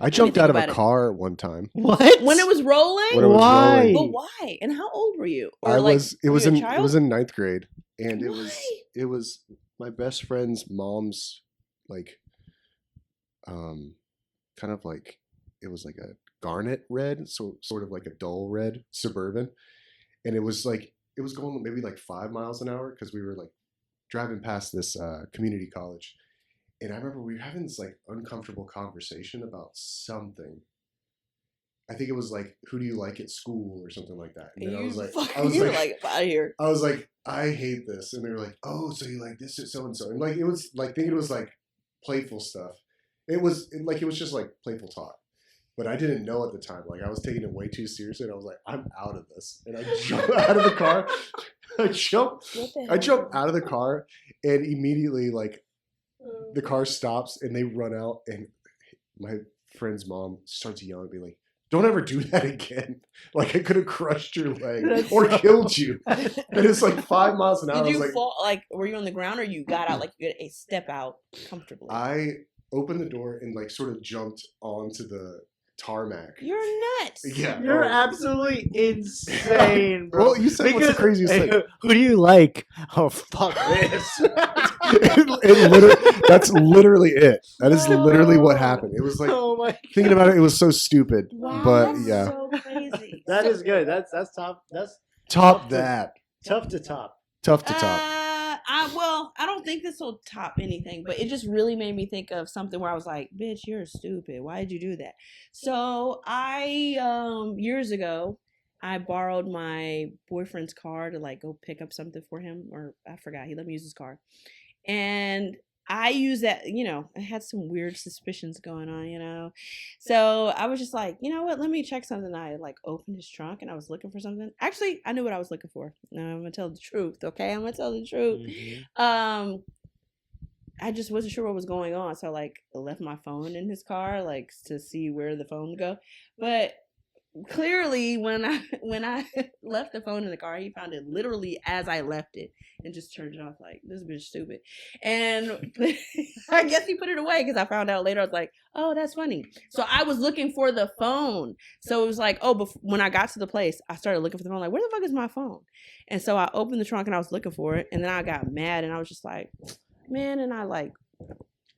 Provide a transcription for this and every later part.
I jumped out of a car one time. What? When it was rolling? When it was Why? rolling. But why? And how old were you? Or I like, was. It was were you in. a It child? was in 9th grade, and Why? it was my best friend's mom's, like, kind of like, it was like a garnet red, so sort of like a dull red Suburban, and it was going maybe like 5 miles an hour because we were like driving past this community college, and I remember we were having this like uncomfortable conversation about something. I think it was like, who do you like at school or something like that. And then I was like, out of here. I was like, I hate this. And they were like, oh, so you like this or so and so. And like, it was like, thinking it was like playful stuff. It was just like playful talk. But I didn't know at the time. Like, I was taking it way too seriously. And I was like, I'm out of this. And I jumped out of the car. I jumped out of the car, and immediately, like, the car stops and they run out. And my friend's mom starts yelling at me like, don't ever do that again. Like, I could have crushed your leg or killed you. And it's like 5 miles an hour. Did you fall? Like, were you on the ground or you got out? Like, you had a step out comfortably? I opened the door and like sort of jumped onto the tarmac. You're nuts. Yeah. You're absolutely insane, bro. Well, you said what's the craziest thing? Who do you like? Oh, fuck this. That's literally it. That is literally what happened. It was like, oh my thinking about it, it was so stupid. Wow, but that's yeah. so crazy. That is good. That's top. That's Top that. tough to top. Tough to top. I don't think this will top anything, but it just really made me think of something where I was like, bitch, you're stupid. Why did you do that? So I, years ago, I borrowed my boyfriend's car to like go pick up something for him, or I forgot. He let me use his car. And I used that, I had some weird suspicions going on, So I was just like, you know what, let me check something. I like opened his trunk and I was looking for something. Actually, I knew what I was looking for. Now I'm going to tell the truth, okay? I'm going to tell the truth. Mm-hmm. I just wasn't sure what was going on. So I left my phone in his car, like to see where the phone would go. But clearly when I left the phone in the car, he found it literally as I left it and just turned it off like, this bitch stupid. And I guess he put it away because I found out later. I was like, oh, that's funny. So I was looking for the phone. So it was like, when I got to the place, I started looking for the phone. Like, where the fuck is my phone? And so I opened the trunk and I was looking for it. And then I got mad and I was just like, man. And I like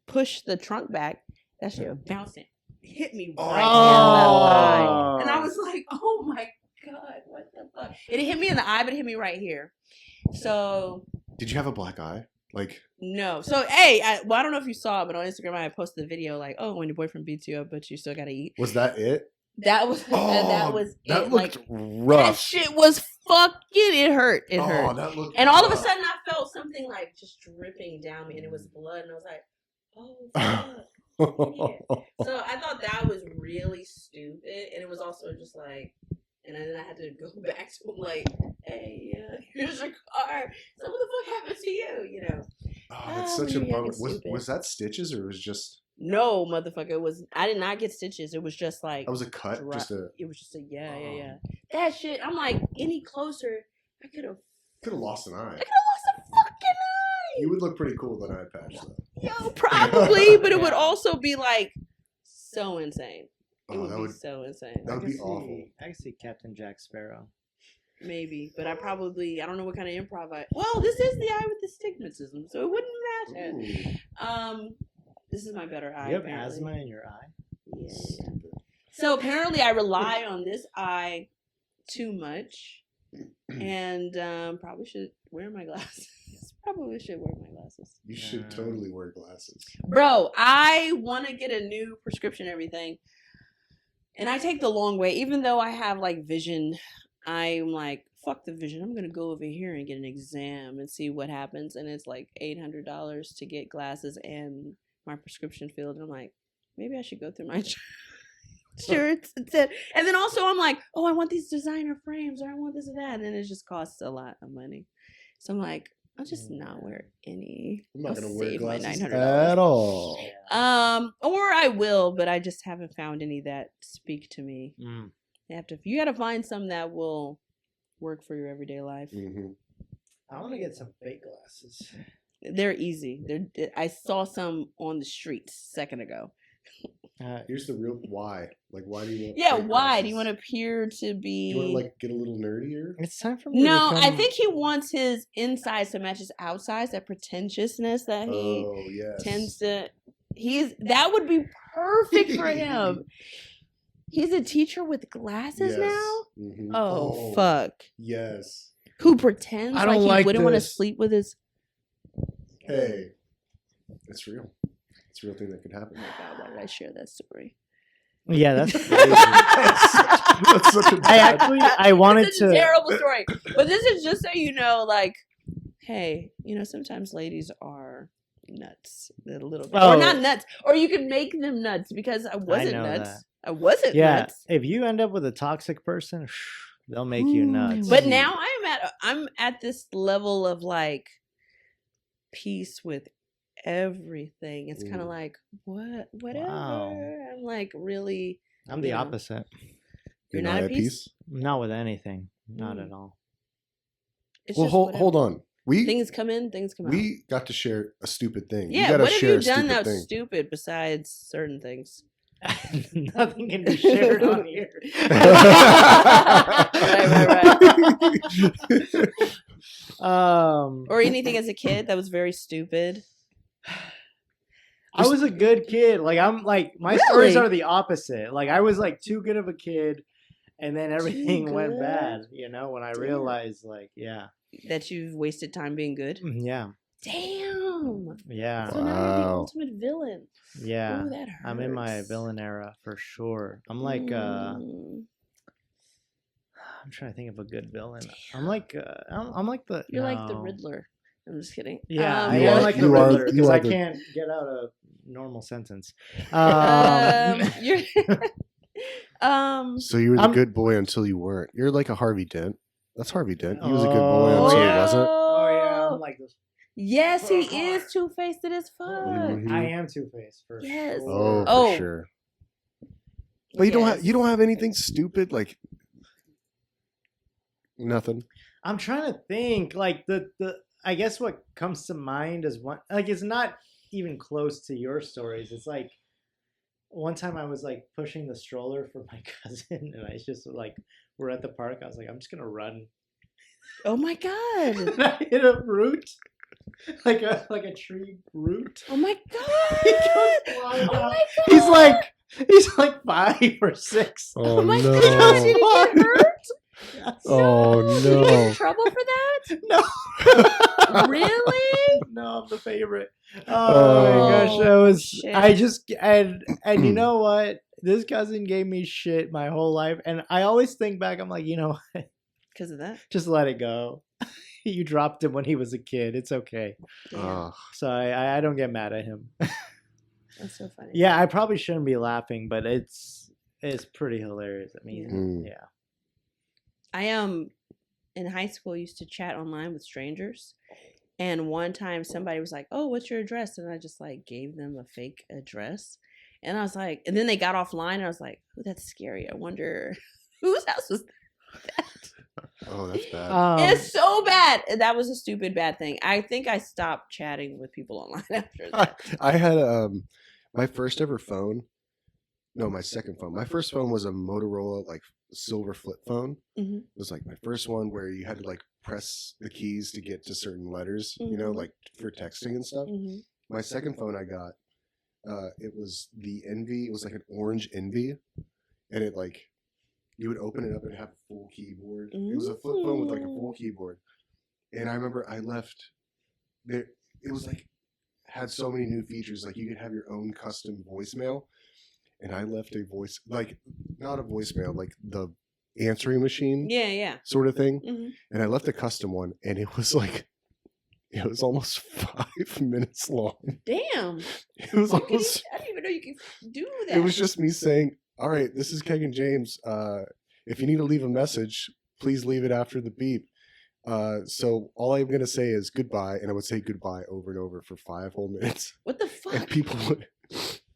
pushed the trunk back. That shit was bouncing. Hit me right in the eye. And I was like, oh my God, what the fuck? It hit me in the eye, but it hit me right here. So. Did you have a black eye? Like. No. So, hey, I don't know if you saw it, but on Instagram I posted the video like, oh, when your boyfriend beats you up, but you still gotta eat. Was that it? That was it. That looked rough. That shit was fucking, it hurt. It hurt. That looked and all of a sudden I felt something like just dripping down me and it was blood and I was like, oh, fuck. So I thought that was really stupid, and it was also just like, and then I had to go back to him like, hey, here's your car. So what the fuck happened to you? Oh, that's such a bummer. Was that stitches or was just? No, motherfucker. I did not get stitches. It was just like. That was a cut. It was just a yeah. That shit. I'm like, any closer, I could have lost an eye. I could have lost a fucking eye. You would look pretty cool with an eye patch though. Yo, probably, but it would also be like so insane. It would be so insane. That would be awful. I can see Captain Jack Sparrow. Maybe, but I don't know what kind of improv well, this is the eye with the stigmatism, so it wouldn't matter. This is my better eye. You have asthma in your eye? Yeah. So apparently I rely on this eye too much and probably should wear my glasses. Probably should wear my glasses. You should totally wear glasses. Bro, I want to get a new prescription and everything. And I take the long way. Even though I have like vision, I'm like, fuck the vision. I'm going to go over here and get an exam and see what happens. And it's like $800 to get glasses and my prescription filled. And I'm like, maybe I should go through my insurance instead. And then also I'm like, oh, I want these designer frames or I want this and that. And then it just costs a lot of money. So I'm like, I'll just not wear any. I'm not gonna wear glasses at all. Or I will, but I just haven't found any that speak to me. You gotta find some that will work for your everyday life. Mm-hmm. I want to get some fake glasses. They're easy. I saw some on the streets a second ago. Here's the real why. Like, why do you want? Yeah, fake why do you glasses? want to appear to Do you want to be? like get a little nerdier? It's time for me. No, to I become... think he wants his insides to match his outsides. That pretentiousness that he Oh yes. tends to. That would be perfect for him. He's a teacher with glasses Yes. now. Mhm. Oh, fuck! Yes. Who pretends I don't like he like wouldn't want to this. sleep with his. Hey, it's real. It's a real thing that could happen. Oh my god! Why did I share that story? Yeah, that's crazy. That's such a I wanted It's a to. terrible story, but this is just so you know, like, hey, sometimes ladies are nuts a little bit, Oh. or not nuts, or you can make them nuts because I wasn't know nuts. that. I wasn't Yeah, nuts. if you end up with a toxic person, they'll make you nuts. But now I'm at this level of like peace with everything. It's kind of like whatever. Wow. I'm like really. I'm the opposite. You're not at peace. Not with anything. Not at all. It's Well, just hold whatever. on. Things come in, things come out. We got to share a stupid thing. Yeah, gotta what have share you a done stupid that's thing. stupid besides certain things? Nothing can be shared on here. right. Or anything as a kid that was very stupid. I was a good kid. Like my stories are the opposite. Like I was like too good of a kid, and then everything went bad. When I realized, that you've wasted time being good. Yeah. Damn. Yeah. So now you're the ultimate villain. Yeah. Ooh, that hurts. I'm in my villain era for sure. I'm like I'm trying to think of a good villain. I'm like I'm like the You're like the Riddler. I'm just kidding. Yeah, I You am are- like the you are- Riddler you because are I the- can't get out a normal sentence. You're So you were the I'm- good boy until you weren't. You're like a Harvey Dent. That's Harvey Dent. He was a good boy until he wasn't. Oh yeah, I'm like this. Yes, he is two-faced as fuck. Mhm. I am Two-Faced for Yes. sure. Oh, Oh. for sure. But you don't have anything stupid like nothing. I'm trying to think. Like the I guess what comes to mind is one. Like it's not even close to your stories. It's like one time I was like pushing the stroller for my cousin, and I just like we're at the park. I was like, I'm just gonna run. Oh my god. And I hit a root, like a tree root. Oh my He god. goes flying Oh out. my god. He's like 5 or 6. Oh my god. Did he get hurt? Yes. Oh Did he get in no. trouble for that? No. Really? No, I'm the favorite. Oh my gosh, that was. Shit. I just and you know what? This cousin gave me shit my whole life, and I always think back. I'm like, you know what? Because of that? Just let it go. You dropped him when he was a kid. It's okay. Ugh. So I don't get mad at him. That's so funny. Yeah, I probably shouldn't be laughing, but it's pretty hilarious. I mean, Mm. yeah. I in high school used to chat online with strangers, and one time somebody was like, "Oh, what's your address?" And I just like gave them a fake address, and I was like, and then they got offline, and I was like, "Oh, that's scary. I wonder whose house was that." Oh, that's bad. It's so bad. And that was a stupid bad thing. I think I stopped chatting with people online after that. I had my first ever phone. No, my second phone. My first phone was a Motorola like silver flip phone. Mhm. It was like my first one where you had to like press the keys to get to certain letters, Mhm. like for texting and stuff. Mhm. My second phone I got, it was the Envy. It was like an orange Envy, and it like you would open it up and have a full keyboard. It was a flip phone with like a full keyboard, and I remember I left there. It was like had so many new features. Like you could have your own custom voicemail, and I left a voice like not a voicemail, like the answering machine Yeah. sort of thing. Mhm. And I left a custom one, and it was like. It was almost 5 minutes long. Damn. It was How could almost. I didn't even know you could do that. It was just me saying, "All right, this is Kegan James. If you need to leave a message, please leave it after the beep." So all I'm gonna say is goodbye, and I would say goodbye over and over for 5 whole minutes. What the fuck? And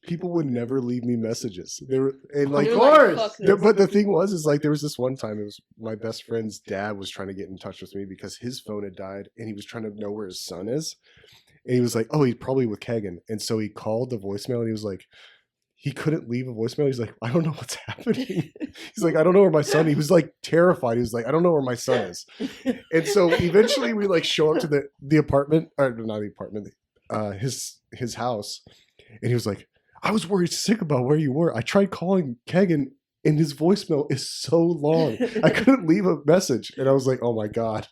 people would never leave me messages. They were and like, You're like, course. "Fuck this." but the thing was, is like there was this one time. It was my best friend's dad was trying to get in touch with me because his phone had died, and he was trying to know where his son is. And he was like, "Oh, he's probably with Kegan." And so he called the voicemail, and he was like, he couldn't leave a voicemail. He's like, I don't know what's happening. He's like, I don't know where my son. He was like terrified. He was like, I don't know where my son is. And so eventually we like show up to the apartment, or not the apartment, his house, and he was like, I was worried sick about where you were. I tried calling Kegan, and his voicemail is so long. I couldn't leave a message. And I was like, oh my God.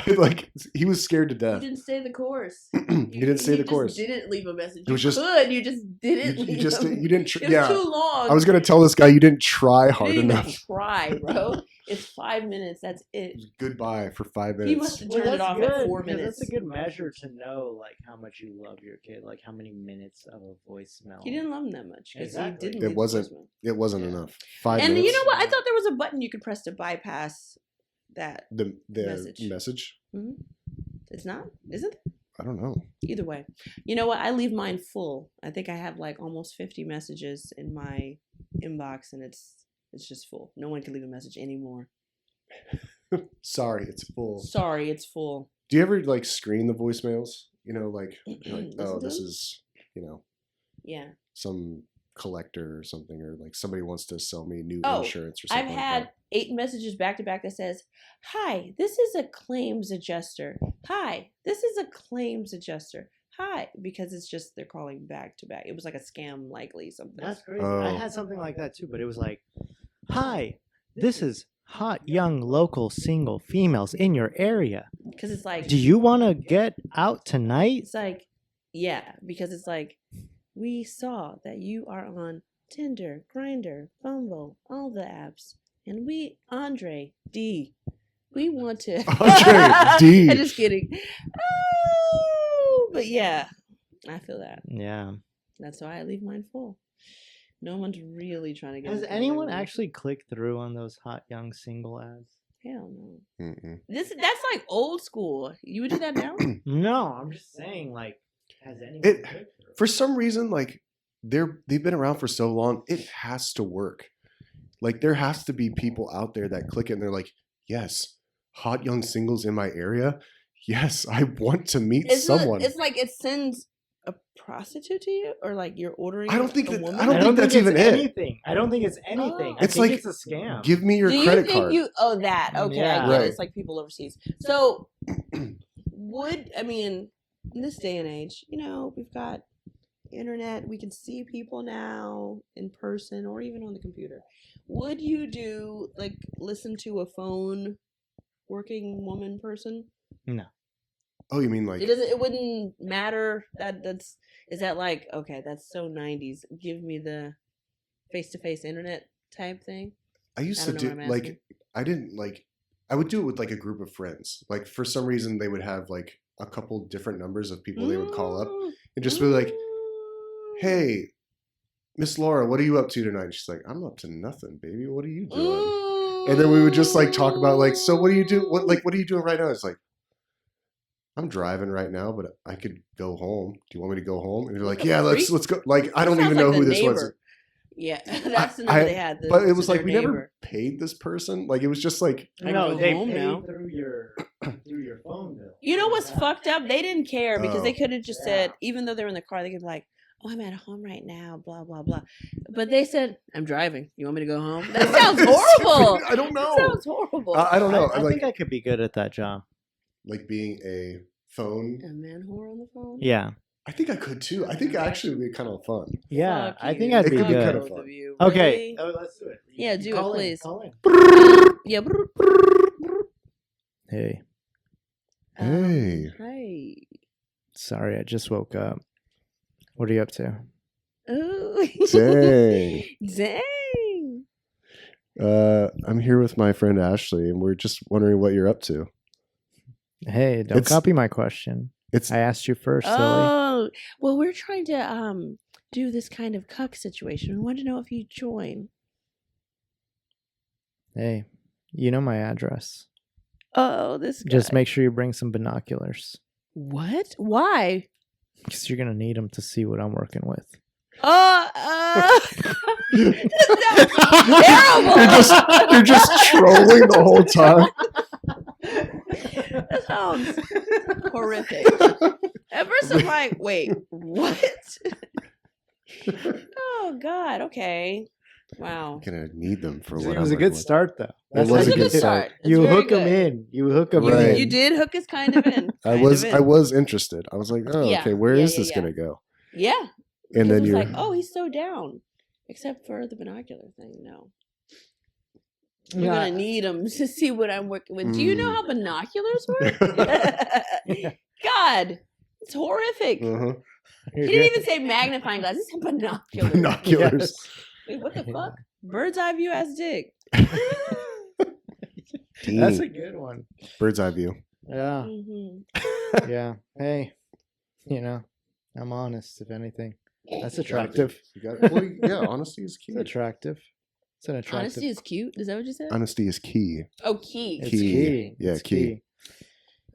Like, he was scared to You death. didn't say the course. He didn't say the course. You didn't leave a message. It was You just- could. You just didn't You leave just, them. you didn't, It was yeah. too long. I was going to tell this guy, you didn't try You hard didn't enough. even try, bro. It's 5 minutes. That's it. Goodbye for 5 minutes. He must have turned it off at 4 minutes. That's a good measure to know like how much you love your kid, like how many minutes of a voicemail. He didn't love him that much because Exactly. he didn't. It leave wasn't- the voicemail. It wasn't Yeah. enough. 5 And minutes. you know what? I thought there was a button you could press to bypass that. The Message. message? It's not, isn't it? I don't know. Either way, you know what? I leave mine full. I think I have like almost 50 messages in my inbox, and it's just full. No one can leave a message anymore. Sorry, it's full. Sorry, it's full. Do you ever like screen the voicemails? You know, like, you're like, Listen oh, to this them? is, you know, Yeah. some collector or something, or like somebody wants to sell me new Oh, insurance or I've something. had 8 messages back to back that says, "Hi, this is a claims adjuster. Hi, this is a claims adjuster. Hi," because it's just they're calling back to back. It was like a scam, likely something. That's crazy. Oh. I had something like that too, but it was like, "Hi, this is hot young local single females in your area. Because it's like Do you want to get out tonight?" it's like, yeah, because it's like, we saw that you are on Tinder, Grindr, Bumble, all the apps, and we, Andre D, we want to. Andre D. I'm just kidding. Oh, but yeah, I feel that. Yeah. That's why I leave mine full. No one's really trying to get. Has into anyone my actually clicked through on those hot young single ads? Hell no. Mm-mm. That's like old school. You would do that now? No, I'm just saying, like, has anyone It- clicked through? For some reason, like they've been around for so long, it has to work. Like there has to be people out there that click it and they're like, yes, hot young singles in my area. Yes, I want to meet someone. It's like it sends a prostitute to you, or like you're ordering. I don't think a that- woman? I don't think that's even it's it. anything. I don't think it's anything. I It's think like, it's a scam. Give me your Do credit you think card. you? Oh, that okay. Yeah. I get it. Right. It's like people overseas. So, in this day and age, we've got internet. We can see people now in person or even on the computer. Would you listen to a phone working woman person? Oh, you mean like It wouldn't matter is that like, okay, that's so 90s. Give me the face-to-face internet type thing. I used I to don't know do what I'm like asking. I didn't like I would do it with like a group of friends. Like for some reason they would have like a couple different numbers of people they would call up and just be like, "Hey, Miss Laura, what are you up to tonight?" And she's like, "I'm up to nothing, baby. What are you doing?" And then we would just like talk about like, "So what do you do? What are you doing right now?" It's like, "I'm driving right now, but I could go home. Do you want me to go home?" And they're like, What the "Yeah, let's freak? go." Like I don't Sounds even like know the who this was. neighbor. Yeah, that's the number they had. But it was their like we never neighbor. paid this person. Like it was just like I No, go they home pay now. through your phone bill. You know what's fucked up? They didn't care because they Oh. could have just said, even though they're in the car, they could be like, "Oh, I'm at home right now," blah blah blah. But they said, "I'm driving. You want me to go home?" That sounds horrible. I don't know. That sounds horrible. I don't know. I like think I could be good at that job. like being a phone. A man whore on the phone. Yeah. I think I could too. I think actually it would be kind of fun. Yeah, Fuck I you. think I'd It be could be good. kind of Both fun. of you. Okay. Really? Oh, let's do it. Yeah, do it, Call in, please. call in. Yeah. Hey, Hey. Hey. sorry, I just woke up. What are you up to? Oh. Dang. Dang. I'm here with my friend Ashley, and we're just wondering what you're up to. Hey, don't It's- copy my question. It's I asked you first, silly. Oh, well, we're trying to do this kind of cuck situation. We want to know if you join. Hey, you know my address. Oh, this guy. Just make sure you bring some binoculars What? Why? because you're gonna need them to see what I'm working with. Terrible. You're just trolling the whole time. That sounds horrific. At first, I'm like, wait, what? Oh God. Okay. Wow. I'm gonna need them for It what was I'm a good working with. start, though. It was That's a a good good start. It's You very hook them good. in. You hook them Right. in. You did hook us kind of in. I was interested. I was like, oh, Yeah. okay, where Yeah, is yeah, this yeah. gonna go? Yeah. And Because then it was you're like, oh, he's so down. Except for the binocular thing. No. You're Yeah. gonna need them to see what I'm working with. Do you know how binoculars work? God, it's horrific. uh-huh. He didn't even say magnifying glass. He said binoculars. Binoculars. Wait, what the fuck? Bird's eye view as dick. That's a good one. Bird's eye view. Yeah. Mm-hmm. Yeah. Hey, I'm honest, if anything. That's attractive. You got well, yeah, honesty is key. It's attractive. It's an attractive. Honesty is cute. Is that what you said? Honesty is key. Oh, key. It's Key. key. Yeah, It's key.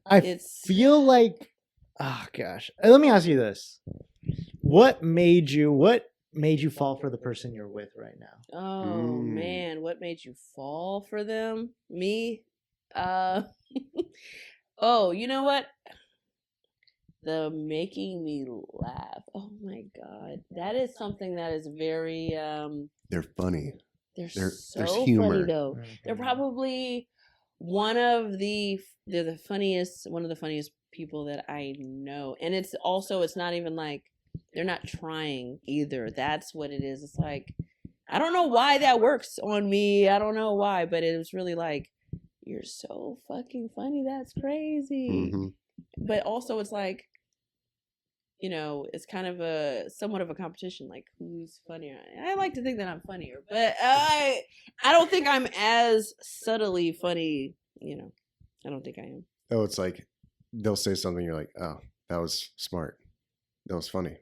I It's feel like, oh gosh. Let me ask you this: What made you fall for the person you're with right now? oh man, what made you fall for them? Me? Oh, you know what? The making me laugh. Oh my god, that is something that is very They're funny. They're There's so humor. funny though. They're probably they're the funniest, one of the funniest people that I know. And it's not even like they're not trying either. That's what it is. It's like, I don't know why that works on me. I don't know why, but it was really like, you're so fucking funny. That's crazy. Mm-hmm. But also it's like, it's kind of somewhat of a competition, like who's funnier. I like to think that I'm funnier, but I don't think I'm as subtly funny. I don't think I am. Oh, it's like they'll say something. You're like, oh, that was smart. That was funny.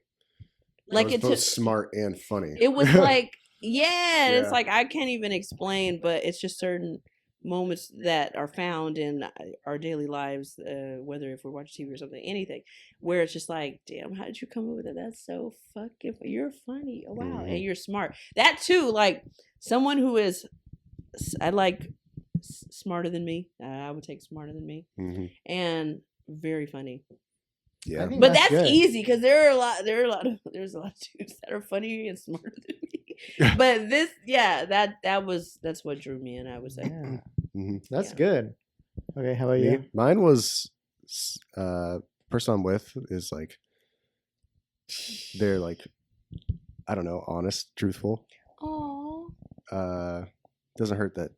Like it's both smart and funny. It was like, yeah, Yeah. it's like I can't even explain, but it's just certain moments that are found in our daily lives, whether if we're watching TV or something, anything, where it's just like, damn, how did you come up with it? That's so fucking, you're funny. Oh, wow. And you're smart. That too, like someone who is, I like smarter than me. I would take smarter than me, and very funny. Yeah, but that's good. easy because there's a lot of dudes that are funny and smarter than me. But this, that's what drew me in. I would say, That's good. Okay, how about you? Mine was person I'm with is like, they're like, I don't know, honest, truthful. Aww. Doesn't hurt that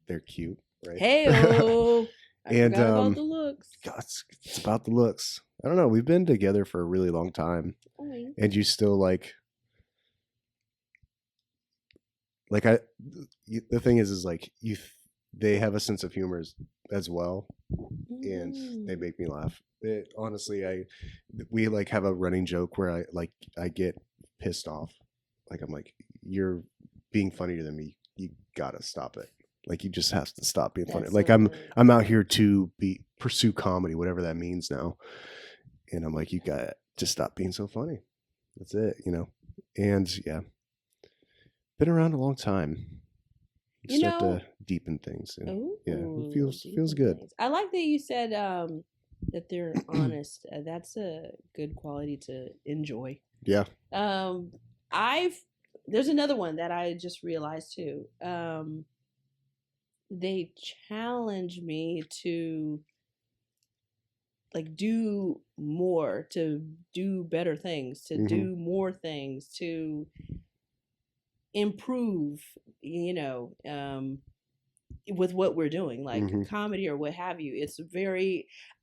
they're cute, right? Hey-o. And about the looks. God, it's about the looks. I don't know. We've been together for a really long time, and you still like the thing is like they have a sense of humor as well, and they make me laugh. Honestly, we like have a running joke where I get pissed off. Like I'm like, you're being funnier than me. You gotta stop it. Like you just have to stop being funny. Like I'm out here to pursue comedy, whatever that means now. And I'm like, you got to stop being so funny. That's it, And yeah, been around a long time. Just have to deepen things. Yeah, it feels good. Things. I like that you said that they're honest. That's a good quality to enjoy. Yeah. There's another one that I just realized too. They challenge me to like do more, to do better things, to do more things, to improve, with what we're doing, like comedy or what have you.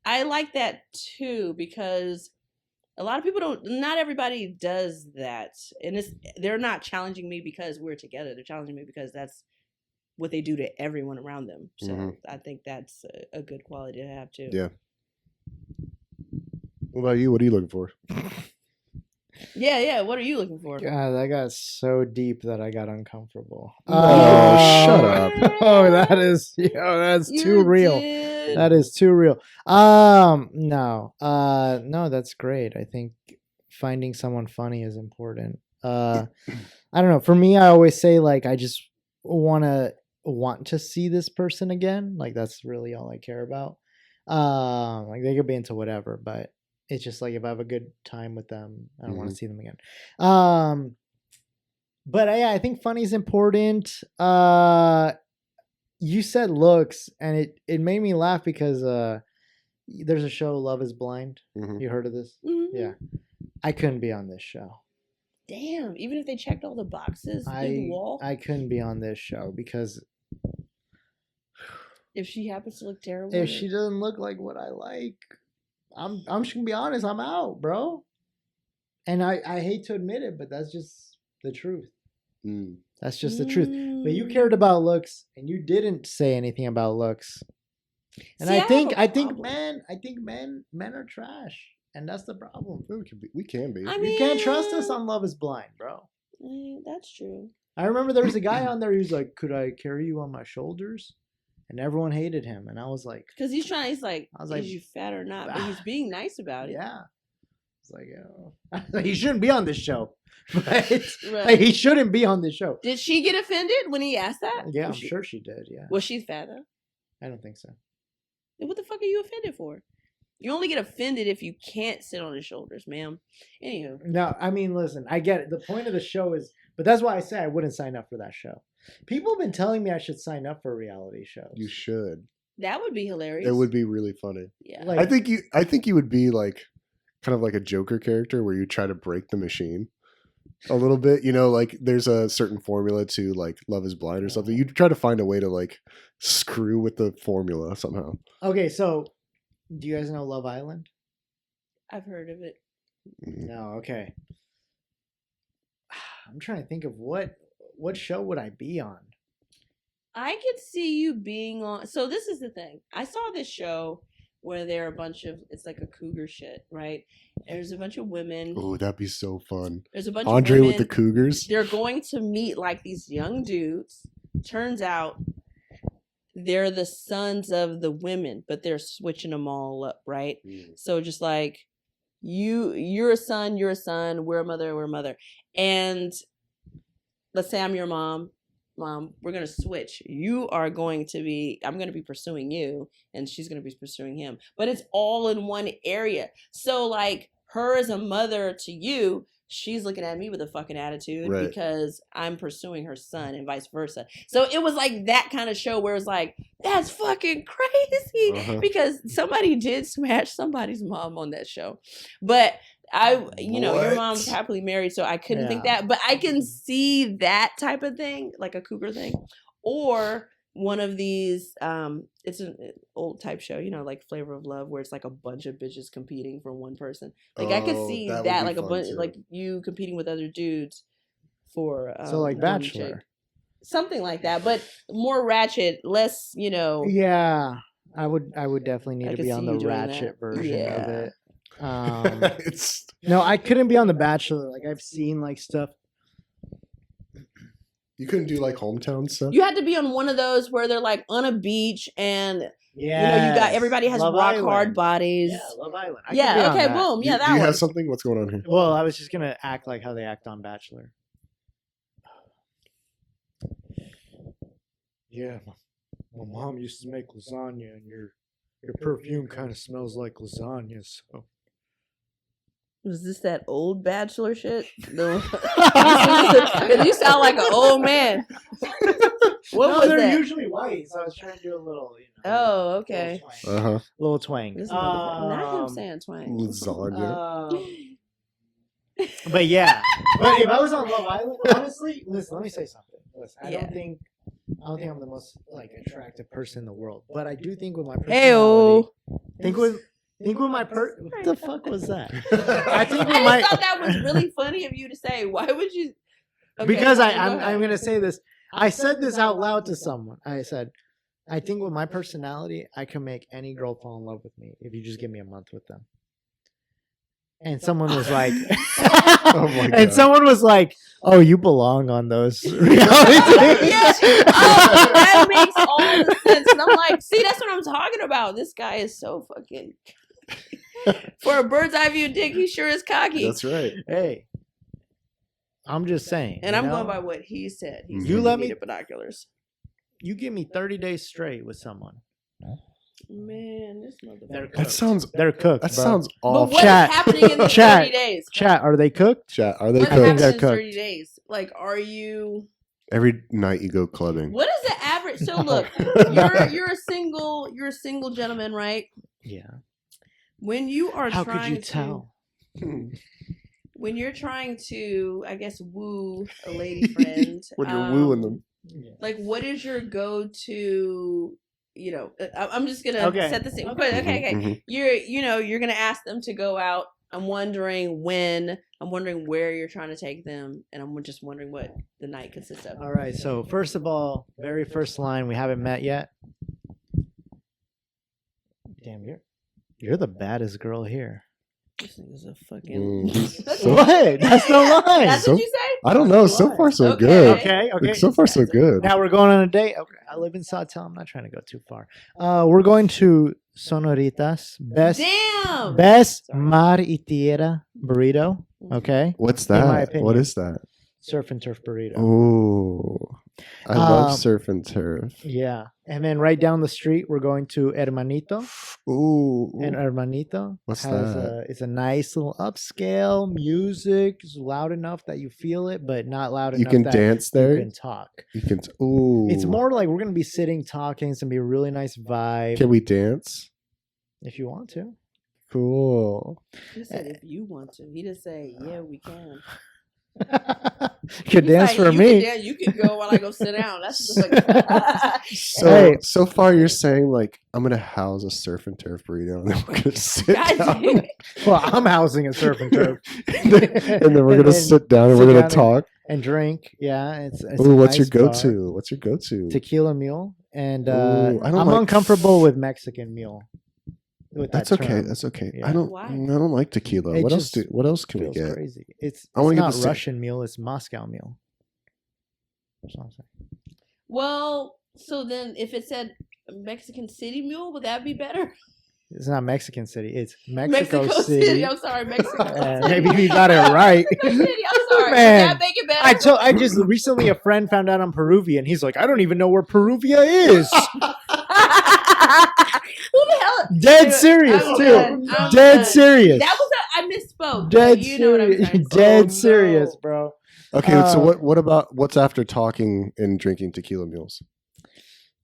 I like that too, because a lot of people not everybody does that. And they're not challenging me because we're together. They're challenging me because that's what they do to everyone around them. So I think that's a good quality to have too. Yeah. What about you? What are you looking for? Yeah. What are you looking for? God, that got so deep that I got uncomfortable. Oh, shut up. Oh, that's too real. Did. That is too real. No, that's great. I think finding someone funny is important. I don't know. For me, I always say like, I just want to see this person again. Like that's really all I care about. Like they could be into whatever, but It's just like if I have a good time with them, I don't want to see them again. But yeah, I think funny is important. You said looks, and it made me laugh because there's a show, Love Is Blind. Mhm. You heard of this? Mhm. Yeah, I couldn't be on this show. Damn, even if they checked all the boxes through the wall, I couldn't be on this show because if she happens to look terrible, if she doesn't look like what I like, I'm just gonna be honest, I'm out, bro. And I hate to admit it, but that's just the truth. That's just the truth. But you cared about looks, and you didn't say anything about looks. And See, I think problem. men are trash, and that's the problem. We can be. I You mean, can't trust us on Love Is Blind, bro. That's true. I remember there was a guy on there who's like, "Could I carry you on my shoulders?" And everyone hated him, and I was like, Because he's like, I was like, is you fat or not? But he's being nice about it. "Yeah." It's like, oh. He shouldn't be on this show. But Right. like, he shouldn't be on this show. Did she get offended when he asked that? Yeah, I'm sure she did. Yeah, Was she fat though? I don't think so. What the fuck are you offended for? You only get offended if you can't sit on his shoulders, ma'am. Anywho. No, I mean, listen, I get it. The point of the show is, but that's why I say I wouldn't sign up for that show. People have been telling me I should sign up for reality shows. You should. That would be hilarious. It would be really funny. Yeah. Like, I think you would be like kind of like a Joker character where you try to break the machine a little bit. You know, like there's a certain formula to like Love Is Blind or something. You try to find a way to like screw with the formula somehow. Okay, so do you guys know Love Island? I've heard of it. No, okay. I'm trying to think of what show would I be on? I could see you being on. So this is the thing. I saw this show where there are a bunch of, it's like a cougar shit, right? There's a bunch of women. Oh, that'd be so fun. There's a bunch Andre of women. with the Cougars. They're going to meet like these young dudes. Turns out they're the sons of the women, but they're switching them all up, right? So just like you're a son, we're a mother. And let's say I'm your mom, we're going to switch. I'm going to be pursuing you and she's going to be pursuing him. But it's all in one area. So like her as a mother to you, she's looking at me with a fucking attitude because I'm pursuing her son and vice versa. So it was like that kind of show where it's like, that's fucking crazy because somebody did smash somebody's mom on that show. But your mom's happily married, so I couldn't think that. But I can see that type of thing, like a cougar thing. Or one of these, it's an old type show, like Flavor of Love, where it's like a bunch of bitches competing for one person. Like I could see that like a bunch, like you competing with other dudes for so like Bachelor, something like that, but more ratchet, less, Yeah, I would definitely need to be on the ratchet version of it. No, I couldn't be on The Bachelor. Like I've seen like stuff. You couldn't do like hometown stuff. You had to be on one of those where they're like on a beach and you got everybody has hard bodies. Yeah, Love Island. Okay, boom. Yeah, that one. You have something? What's going on here? Well, I was just gonna act like how they act on Bachelor. Yeah, my mom used to make lasagna, and your perfume kind of smells like lasagna. So. Was this that old Bachelor shit? No. You sound like an old man. What was they're that? usually white, so I was trying to do a little, Oh, okay. Little twang. Not him saying twang. Lasagna. But yeah. But if I was on Love Island, honestly, listen, let me say something. Listen, I don't think I'm the most like attractive person in the world, but I do think with my personality. Think with my what the fuck was that? I thought that was really funny of you to say. Why would you? Okay, because I'm gonna say this. I said this out loud to someone. I said, I think with my personality, I can make any girl fall in love with me if you just give me a month with them. And someone was like, someone was like, "Oh, you belong on those reality things." Yes. That makes all the sense. And I'm like, see, that's what I'm talking about. This guy is so fucking. For a bird's eye view dick, he sure is cocky. That's right. Hey, I'm just saying. And I'm going by what he said. You let me binoculars. You give me 30 days straight with someone. Man, this motherfucker. They're cooked. That sounds. They're cooked. That bro. sounds But awful. what is Chat. happening in the Chat. 30 days? Chat, are they cooked? Chat, are they What's think cooked? happening they're in 30 cooked. days? Like, are you? Every night you go clubbing. What is the average? So look, you're a single gentleman, right? Yeah. When you are How trying could you tell? when you're trying to, I guess, woo a lady friend, When you're wooing them. like, what is your go-to? You know, I'm just gonna set the scene. Okay. Mhm. You're gonna ask them to go out. I'm wondering when. I'm wondering where you're trying to take them, and I'm just wondering what the night consists of. All right. So first of all, very first line, we haven't met yet. Damn, you're the baddest girl here. This nigga's a fucking. So- What? That's no lie. That's So- what you say? I don't know. So far, so Okay. good. Okay. Like, so far, so good. Now we're going on a date. Okay. I live in Sawtell. I'm not trying to go too far. We're going to Sonoritas. Best Damn. Mar y Tierra burrito. Okay. What's In my that? opinion. What is that? Surf and turf burrito. Oh, I love Um, surf and turf. Yeah. And then right down the street, we're going to Hermanito. Ooh, And Hermanito What's has that? it's a nice little upscale music. It's loud enough that you feel it, but not loud you enough can that dance you there. can talk. You can. Ooh, It's more like we're gonna be sitting talking. It's gonna be a really nice vibe. Can we dance? If you want to. Cool. He said if you want to. He just say, yeah, we can. Could He's dance like, for you me. Can, you can go while I go sit down. That's just like. So Hey. so far, you're saying like I'm gonna house a surf and turf burrito, and then we're gonna sit God down, damn it. Well, I'm housing a surf and turf and then we're And gonna then sit down and sit we're gonna down talk. and drink. Yeah, it's a Ooh, what's your nice bar. go-to? What's your go-to? Tequila mule, and Ooh, I don't I'm like- uncomfortable with Mexican mule. With That's that okay. term. That's okay. Yeah. I don't. Why? I don't like tequila. It What else? just What else can we Feels get? crazy. It's I wanna get not the sa- Russian mule. It's Moscow mule. That's what I'm saying. Well, so then if it said Mexican City Mule, would that be better? It's not Mexican City. It's Mexico, City. City. I'm sorry, Mexico City. Maybe you got it right. Mexico City. I'm sorry. Man, Would that make it better? I just recently a friend found out I'm Peruvian. He's like, I don't even know where Peruvia is. Who the hell? Dead serious I'm too. done. I'm Dead done. serious. That was I misspoke. Dead You know what I'm serious. trying to say. Dead Oh, serious, no. bro. Okay, so Uh, what about what's after talking and drinking tequila mules?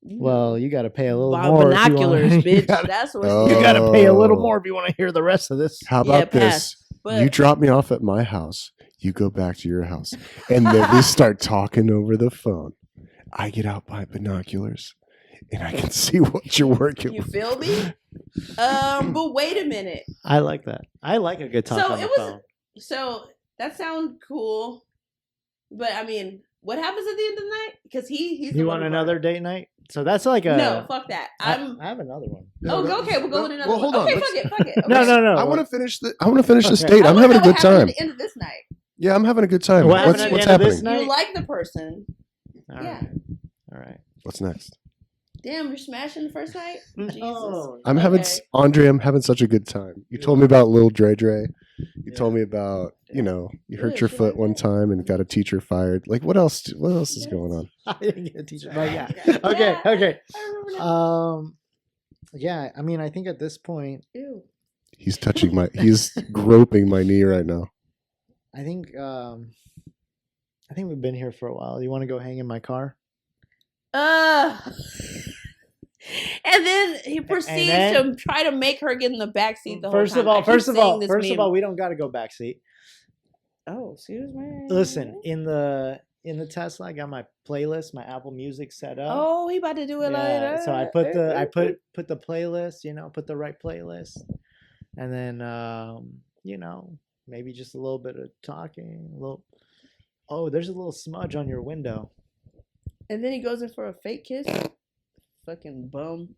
Well, you got to pay a little By more. binoculars, if you bitch. wanna, That's what Oh. you got to pay a little Oh. more if you want to hear the rest of this. How Yeah, about this? pass. But You drop me off at my house. You go back to your house, and then we start talking over the phone. I get out my binoculars, and I can see what you're working you with. feel me? But wait a minute. I like that. I like a good talk So on the it was- phone. So that sounds cool, but I mean, what happens at the end of the night? Because he's the You one want who another date night? So that's like a No, fuck that. I I'm. have another one. Okay, we'll go with another Well, one. hold on. Okay, let's- fuck it. Okay. No, no, no. I want to finish the. I want to finish this Okay. date. I I'm wanna having a know good what happened time. At the end of this night, Yeah, I'm having a good time. What What's happened at the what's end of this happening? night? you like the person. All Yeah. right. All right. What's next? Damn, you're smashing the first night. Jesus. No. I'm having Okay. Andre. I'm having such a good time. You told me about Lil Dre Dre. You told me about you hurt Yeah, your shit foot like one that. time and got a teacher fired. Like what else? What else is going on? I didn't get a teacher. But yeah. Yeah. Okay. Yeah. Okay. I remember now. Yeah. I mean, I think at this point, Ew. He's touching my. He's groping my knee right now. I think we've been here for a while. You want to go hang in my car? And then he proceeds then- to try to make her get in the back seat the whole First time. of all, I keep first of seeing all, this first of meme. all, we don't got to go backseat. Oh, excuse me. Listen, in the Tesla, I got my playlist, my Apple Music set up. Oh, he about to do it Yeah, later. so I put put the playlist, put the right playlist, and then maybe just a little bit of talking, a little. Oh, there's a little smudge on your window. And then he goes in for a fake kiss. Fucking bum.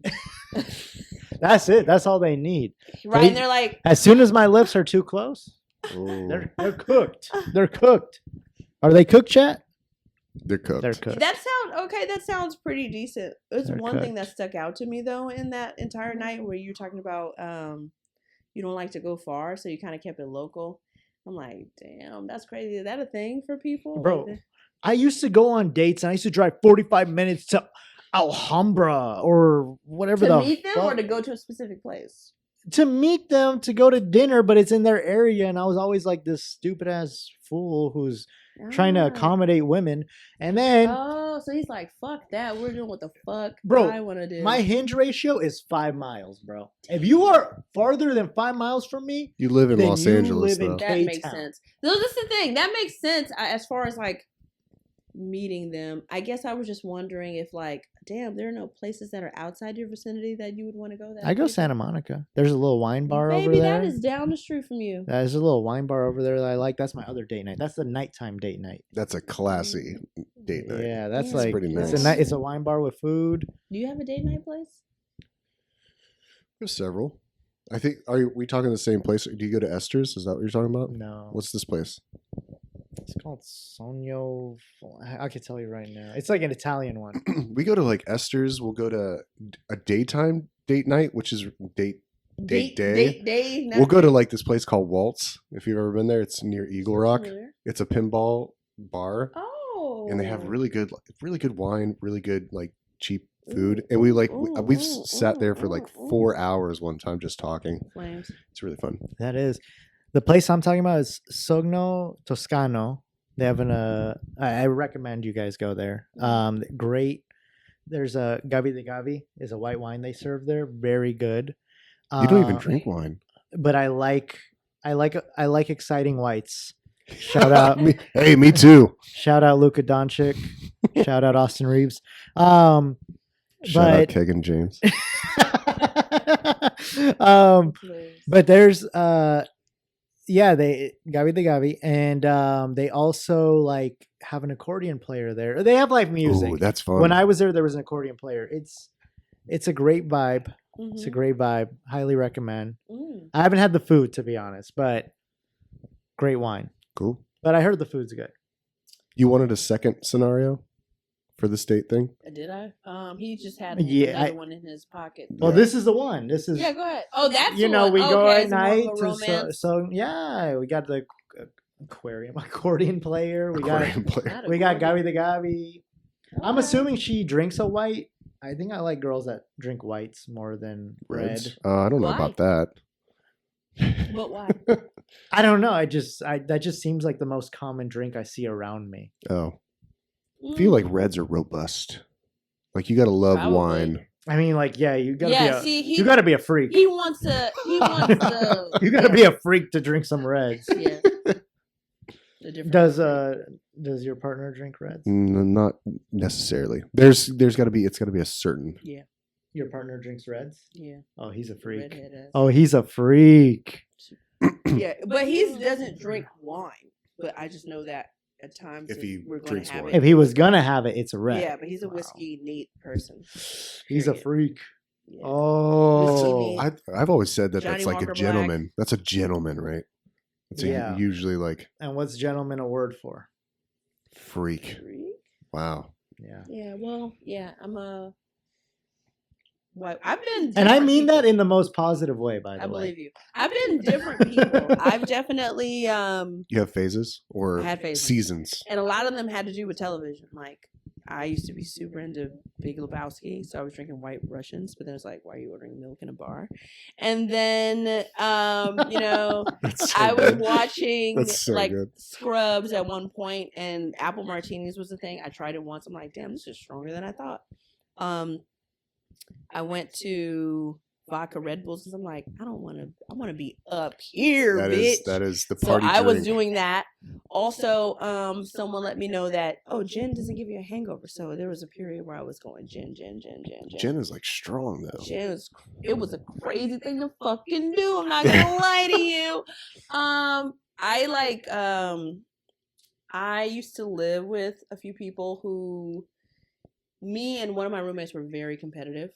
That's it. That's all they need. Right, They- and they're like, As soon as my lips are too close, Ooh, they're cooked. They're cooked. Are they cooked, chat? they're cooked. They're cooked. that sounds pretty decent. It's They're one thing that cooked. stuck out to me though in that entire night where you're talking about you don't like to go far, so you kind of kept it local. I'm like, damn, that's crazy. Is that a thing for people? Bro, Like, I used to go on dates and I used to drive 45 minutes to Alhambra or whatever To the meet them fuck. or to go to a specific place? To meet them, to go to dinner, but it's in their area, and I was always like this stupid ass fool who's trying to Ah. accommodate women. And then Oh, so he's like, fuck that. We're doing what the fuck Bro, I want to do. my hinge ratio is 5 miles, bro. If you are farther than 5 miles from me, You live in Then Los you Angeles, live in though. That makes K-Town. sense. So that's the thing. That makes sense as far as like meeting them. I guess I was just wondering if like, damn, there are no places that are outside your vicinity that you would want to go. That I go place? Santa Monica. There's a little wine bar over Baby, there. that is down the street from you. There's a little wine bar over there that I like. That's my other date night. That's the nighttime date night. That's a classy date night. Yeah, that's Yeah, like pretty it's nice. a night. It's a wine bar with food. Do you have a date night place? There's several. I think. Are we talking the same place? Do you go to Esther's? Is that what you're talking about? No, What's this place? it's called Sogno. I can tell you right now. It's like an Italian one. We go to like Esther's. We'll go to a daytime date night, which is date day. Date day. We'll go to like this place called Waltz. If you've ever been there, it's near Eagle Rock. Familiar. It's a pinball bar, Oh. and they have really good wine, really good like cheap food. And we like we've sat there for like 4 hours one time just talking. Flames. It's really fun. That is the place I'm talking about is Sogno Toscano. They have I recommend you guys go there. Great. There's a Gavi de Gavi is a white wine they serve there. Very good. You don't even drink wine. But I like exciting whites. Shout out me too. Shout out Luka Doncic. Shout out Austin Reeves. Shout out But Kegan James. but there's they Gavi de Gavi, and they also like have an accordion player there. They have live music. Ooh, that's fun. When I was there was an accordion player. It's a great vibe. It's a Mhm. great vibe. Highly recommend. Mm. I haven't had the food to be honest, but great wine. Cool. But I heard the food's good. You wanted a second scenario for the state thing? Did I? He just had Yeah, another I- one in his pocket. Well, this is the one. This is Yeah, go ahead. Oh, that's you the know one. we go Okay, at it's more of night a to romance. so yeah we got the aquarium accordion player. We got Aquarium player. Not a we got girl. Gavi the Gavi. I'm Okay. assuming she drinks a white. I think I like girls that drink whites more than Reds? red. I don't know Why? about that. But why? I don't know. That just seems like the most common drink I see around me. Oh, I feel like reds are robust. Like you got to love Probably. wine. I mean, like, yeah, you gotta Yeah, be a see, you gotta be a freak. he wants to. He wants to. You gotta be a freak to drink some reds. Yeah. The different Does your partner drink reds? Not necessarily. There's got to be. It's got to be a certain. Yeah. Your partner drinks reds? Yeah. Oh, he's a freak. Redhead ass. Oh, he's a freak. Yeah, but he doesn't drink wine. But I just know that at times If he we're going drinks to have wine. If he was gonna have it, it's a red. Yeah, but he's a Wow. whiskey neat person. He's a Period. freak. Yeah. Oh, Whiskey I've always said that Johnny that's like Walker a Black. gentleman. That's a gentleman, right? It's Yeah. usually like and what's gentleman a word for? freak. Freak? Wow. Yeah. Yeah, well, yeah, I'm a. Well, I've been. And I different mean that people. in the most positive way, by the I way. believe you. I've been different people. I've definitely You have phases or I had phases. seasons. and a lot of them had to do with television. Like I used to be super into Big Lebowski, so I was drinking White Russians. But then it's like, why are you ordering milk in a bar? And then, That's so I was good. watching That's so like good. Scrubs at one point, and apple martinis was the thing. I tried it once. I'm like, damn, this is stronger than I thought. I went to vodka Red Bulls because I'm like, I want to be up here, bitch. That is the So party I was drink. doing that. Also, someone let me know that gin doesn't give you a hangover. So there was a period where I was going gin. Gin is like strong though. Gin it was a crazy thing to fucking do. I'm not gonna lie to you. I used to live with a few people who, me and one of my roommates were very competitive.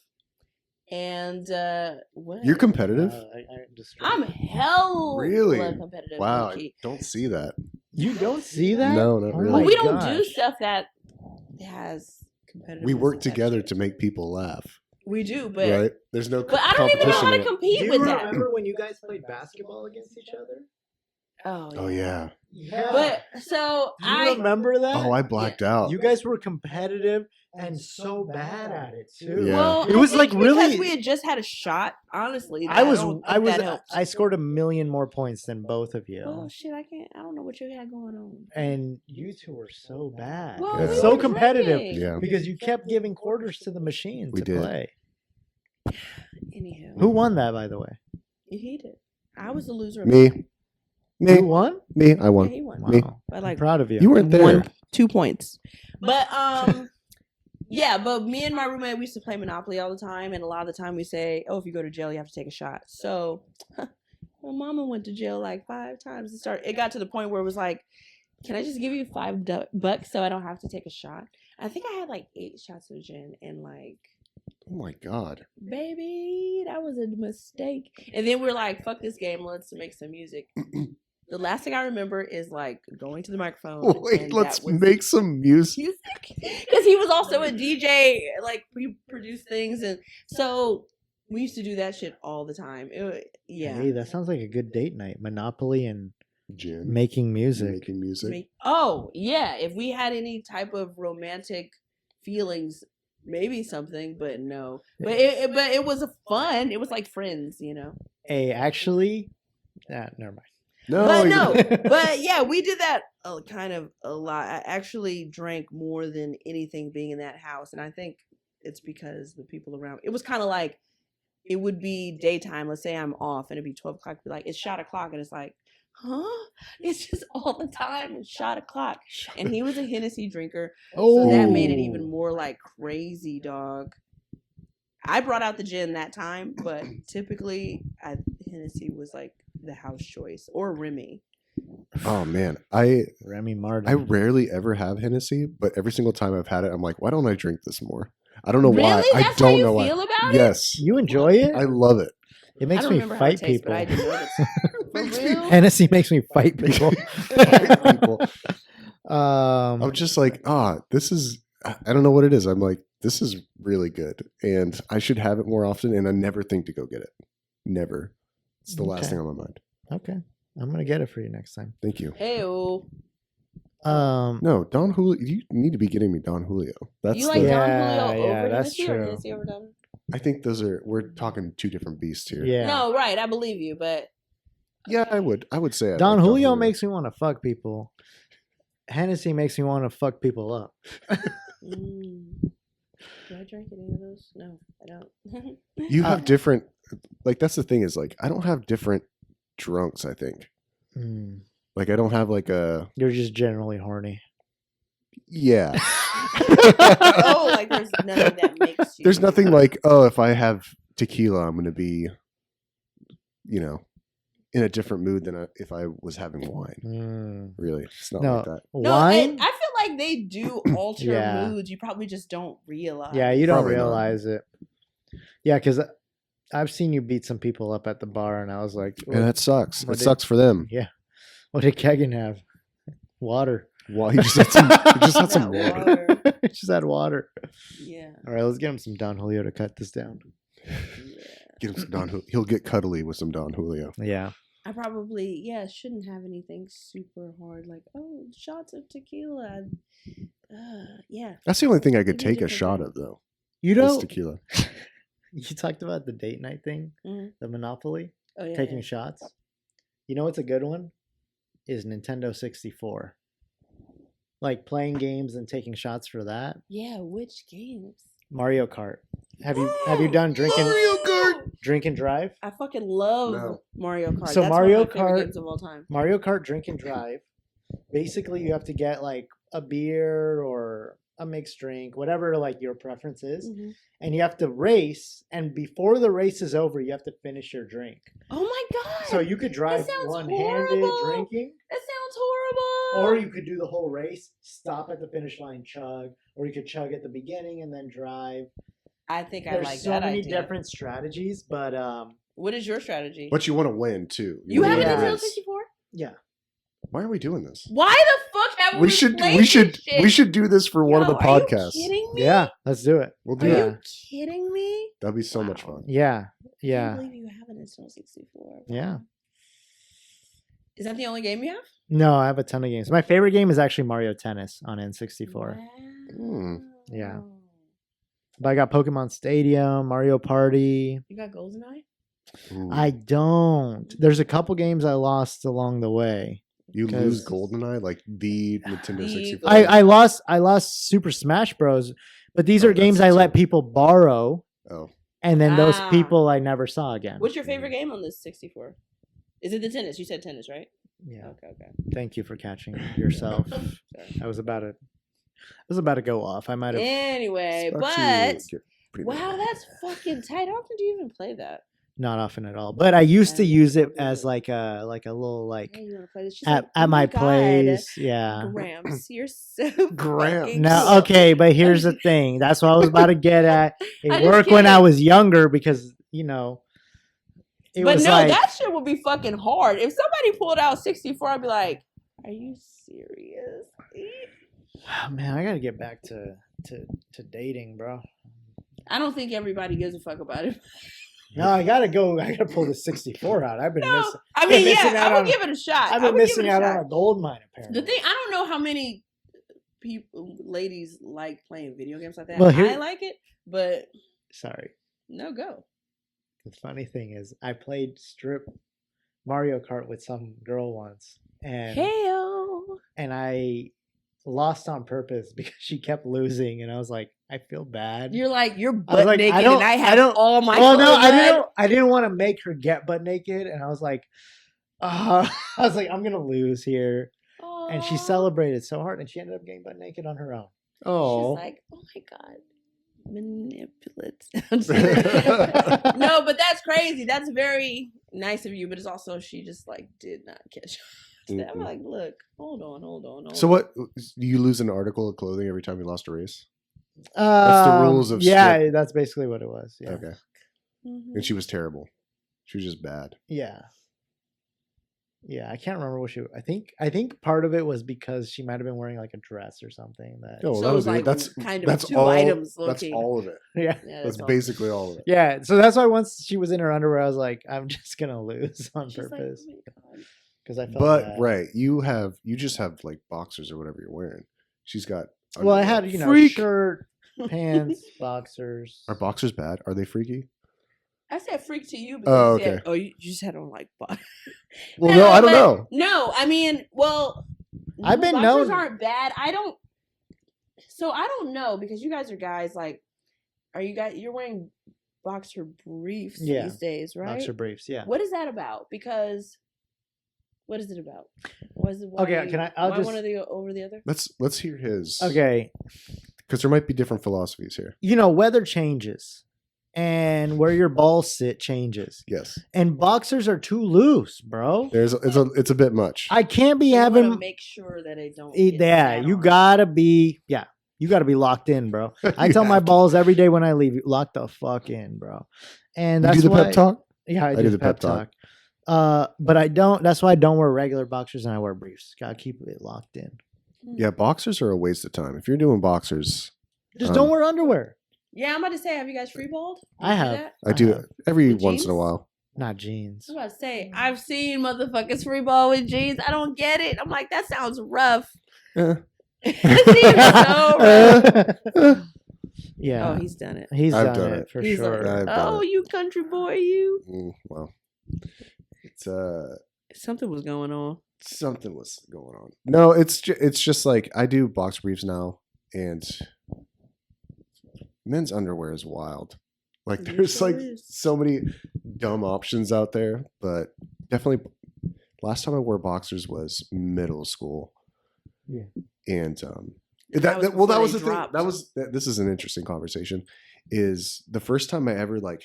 And what? You're competitive? I'm hella Really? competitive. Wow, I low-key. don't see that. You don't see that? No, not Oh really. But my we don't do gosh. stuff that has competitive. We work together to make people laugh, We do, but right? There's no but I don't even know how competition to in it. compete Do you with that. remember when you guys played basketball against each other? Oh Oh yeah, Yeah. But so Do you remember that? Oh, I blacked out. You guys were competitive and so bad at it too. Yeah. Well, It was I like think really. because we had just had a shot. Honestly, I I scored 1,000,000 more points than both of you. Oh shit! I don't know what you had going on. And you two were so bad. Well, we So were competitive drinking. Yeah. because you kept giving quarters to the machine We to did. play. Anyhow, Who won that, by the way? he did. I was the loser. Me. Who won? Me. I Yeah, won. he won. Me. By I'm like proud of you. You weren't there. 2 points. But yeah, but me and my roommate, we used to play Monopoly all the time, and a lot of the time we say, "Oh, if you go to jail, you have to take a shot." So, well, Mama went to jail like 5 times. It got to the point where it was like, "Can I just give you $5 so I don't have to take a shot?" I think I had like 8 shots of gin, and like, Oh my god. baby, that was a mistake. And then we're like, "Fuck this game, let's make some music." The last thing I remember is like going to the microphone. Wait, and let's that was make some music. because he was also a DJ. Like we produced things, and so we used to do that shit all the time. Yeah. Hey, that sounds like a good date night. Monopoly and Gin. making music. Making music. Oh yeah, if we had any type of romantic feelings, maybe something, but no. But it was fun. It was like friends, you know. Hey, actually, never mind. No. But you- no, but yeah, we did that kind of a lot. I actually drank more than anything being in that house, and I think it's because the people around. It was kind of like it would be daytime. Let's say I'm off, and it'd be 12 o'clock. Be like, it's shot o'clock, and it's like, huh? It's just all the time. It's shot o'clock, and he was a Hennessy drinker, so that made it even more like crazy, dog. I brought out the gin that time, but typically Hennessy was like the house choice or Remy. Oh man, I Remy Martin. I rarely ever have Hennessy, but every single time I've had it, I'm like, why don't I drink this more? I don't know Really? why. That's I don't how you know why. feel about Yes, You enjoy it? I love it. It I makes don't me remember how it fight tastes, people. but I did notice. For Makes me- real? Hennessy makes me fight people. Fight people. Um, I'm just like, this is. I don't know what it is. I'm like, this is really good, and I should have it more often. And I never think to go get it. Never. It's the last Okay. thing on my mind. okay, I'm gonna get it for you next time. Thank you. Hey-o. No, Don Julio. You need to be getting me Don Julio. That's You like the. Don Yeah, Julio yeah, over that's Hennessy or true. Hennessy over Don? I think those are. We're talking 2 different beasts here. Yeah. No, right. I believe you, but Yeah, I would. I would say I Don like Julio makes me want to fuck people. Hennessy makes me want to fuck people up. do I drink any of those? No, I don't. You have different. Like that's the thing is like I don't have different drunks. I think Mm. like I don't have like a You're just generally horny. yeah. Oh, like there's nothing that makes you. There's nothing like if I have tequila, I'm gonna be, in a different mood than if I was having wine. Mm. Really, it's not No, like that. No, wine. I feel like they do alter Yeah. moods. You probably just don't realize. Yeah, you don't Probably not. realize it. Yeah, because I've seen you beat some people up at the bar, and I was like, And that sucks. What It did- sucks for them. yeah. What did Kegan have? Water. Well, he just had some. He just had some That water. water. Just had water. Yeah. All right, let's get him some Don Julio to cut this down. Yeah. Get him some Don Julio. He'll get cuddly with some Don Julio. Yeah. I probably shouldn't have anything super hard like shots of tequila. Yeah. That's the only thing I could Maybe a take a different shot thing. of though. You Is know, tequila. you talked about the date night thing, Mhm. the Monopoly, Oh yeah. taking yeah. shots. You know what's a good one? Is Nintendo 64. Like playing games and taking shots for that. Yeah, which games? Mario Kart. Have you done drink and drive? I fucking love No. Mario Kart. So That's Mario one of my favorite Kart- games of all time. Mario Kart drink and drive. Basically, you have to get like a beer or a mixed drink, whatever like your preference is, Mhm. and you have to race. And before the race is over, you have to finish your drink. Oh my god! So you could drive sounds one-handed horrible. drinking, That sounds horrible. or you could do the whole race, stop at the finish line, chug, or you could chug at the beginning and then drive. I think I There's like so that many idea. different strategies, but What is your strategy? But you want to win too. You wanna have a Yeah. win Nintendo this. 64? yeah. Why are we doing this? Why the fuck haven't we played this shit? We should do this for one of Yo, the Are podcasts. you kidding me? Yeah, let's do it. We'll Are do Yeah. it. you kidding me? That'd be so much Wow. fun. Yeah, I yeah, can't believe you have a Nintendo 64. yeah. Is that the only game you have? No, I have a ton of games. My favorite game is actually Mario Tennis on N64. Wow. Yeah. But I got Pokemon Stadium, Mario Party. You got GoldenEye? Ooh. I don't. There's a couple games I lost along the way. You lose GoldenEye, like the Nintendo 64. I lost Super Smash Bros. But these are games I let people borrow. Oh. And then those people I never saw again. What's your favorite game on this 64? Is it the tennis? You said tennis, right? Yeah. Okay. Thank you for catching yourself. I was about to go off. I might have. Anyway, but wow, that's fucking tight. How often do you even play that? Not often at all. But I used to use it as like a little like hey, you wanna play this? She's at oh my God, place. Yeah. Gramps, you're so Gramps. fucking No, cool. okay, but here's the thing. That's what I was about to get at. I It just worked when can't. I was younger because it But was no, like, that shit would be fucking hard. If somebody pulled out 64, I'd be like, "Are you serious?" oh, man, I gotta get back to dating, bro. I don't think everybody gives a fuck about it. No, I gotta pull the 64 out. I've been missing. I mean, missing yeah, out I would on- give it a shot. I've I been would give missing it a out shot. on a gold mine apparently. The thing, I don't know how many people, ladies, like playing video games like that. Well, here- I like it, but Sorry. no go. The funny thing is, I played strip Mario Kart with some girl once, and I lost on purpose because she kept losing, and I was like, I feel bad. You're like you're I was butt like, naked, I don't- and I I have don't- all my. Well, no, clothes on. I didn't want to make her get butt naked, and I was like, I was like, I'm gonna lose here, and she Aw. celebrated so hard, and she ended up getting butt naked on her own. Oh. She's like, oh my God, manipulate. I'm just kidding. No, but that's crazy. That's very nice of you, but it's also she just like did not catch on to that. I'm like, look, hold on. So what? You lose an article of clothing every time you lost a race? That's the rules of yeah, strip. that's basically what it was. Yeah, Okay. Mhm. And she was terrible. She was just bad. yeah. I can't remember what I think part of it was because she might have been wearing like a dress or something. That No, So that it was was like that's kind of that's two all. items That's looking. all of it. yeah. Yeah, That's all. basically all of it. Yeah, so that's why once she was in her underwear, I was like, I'm just gonna lose on She's like, purpose oh my God. because I felt But bad. right, you just have like boxers or whatever you're wearing. She's got. Well, I underwear. had Freak. shirt, pants, boxers. Are boxers bad? Are they freaky? I said freak to you Oh, because okay. you just had on like boxers. Well, no, I don't but- know. No, I mean, well, I've been boxers known- aren't bad. I don't know because you guys are guys like, you're wearing boxer briefs Yeah. these days, right? Boxer briefs, yeah. What is that about? Because what is it about? Why Okay, I'll why just- one over the other? Let's hear his. Okay, Because there might be different philosophies here. weather changes, and where your balls sit changes, Yes, and boxers are too loose, bro. it's a bit much. I can't be You wanna having. make sure that they don't. Yeah, get sat you on. gotta be. Yeah, you gotta be locked in, bro. I You tell my have to. balls every day when I leave, lock the fuck in, bro. And You that's do the why, pep talk. Yeah, I do the pep talk. But I don't. That's why I don't wear regular boxers and I wear briefs. Gotta keep it locked in. Yeah, boxers are a waste of time. If you're doing boxers, Just don't wear underwear. Yeah, I'm about to say, have you guys freeballed? I have. That? I do have. every With once in a jeans? while. Not jeans. I was about to say, I've seen motherfuckers freeball with jeans. I don't get it. I'm like, that sounds rough. Eh. It seems so rough. Yeah, Oh, he's done it. he's I've done, done it it. for He's sure. like, I've done oh, it. you country boy, you. Well, it's Something was going on. something was going on. No, it's just like I do box briefs now, and men's underwear is wild. Like It there's sure like is. so many dumb options out there, but definitely last time I wore boxers was middle school. Yeah. And That was that was before the they thing. dropped. This is an interesting conversation. Is the first time I ever like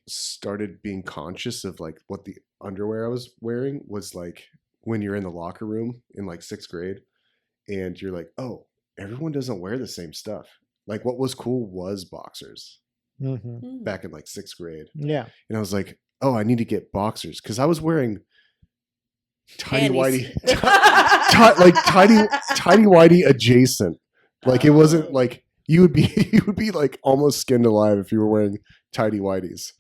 started being conscious of like what the underwear I was wearing was like when you're in the locker room in like 6th grade and you're like, oh, everyone doesn't wear the same stuff. Like what was cool was boxers Mhm. back in like 6th grade. Yeah. And I was like, oh, I need to get boxers because I was wearing tidy Panties. whitey, like tidy whitey adjacent. Like it wasn't like you would be like almost skinned alive if you were wearing tidy whities.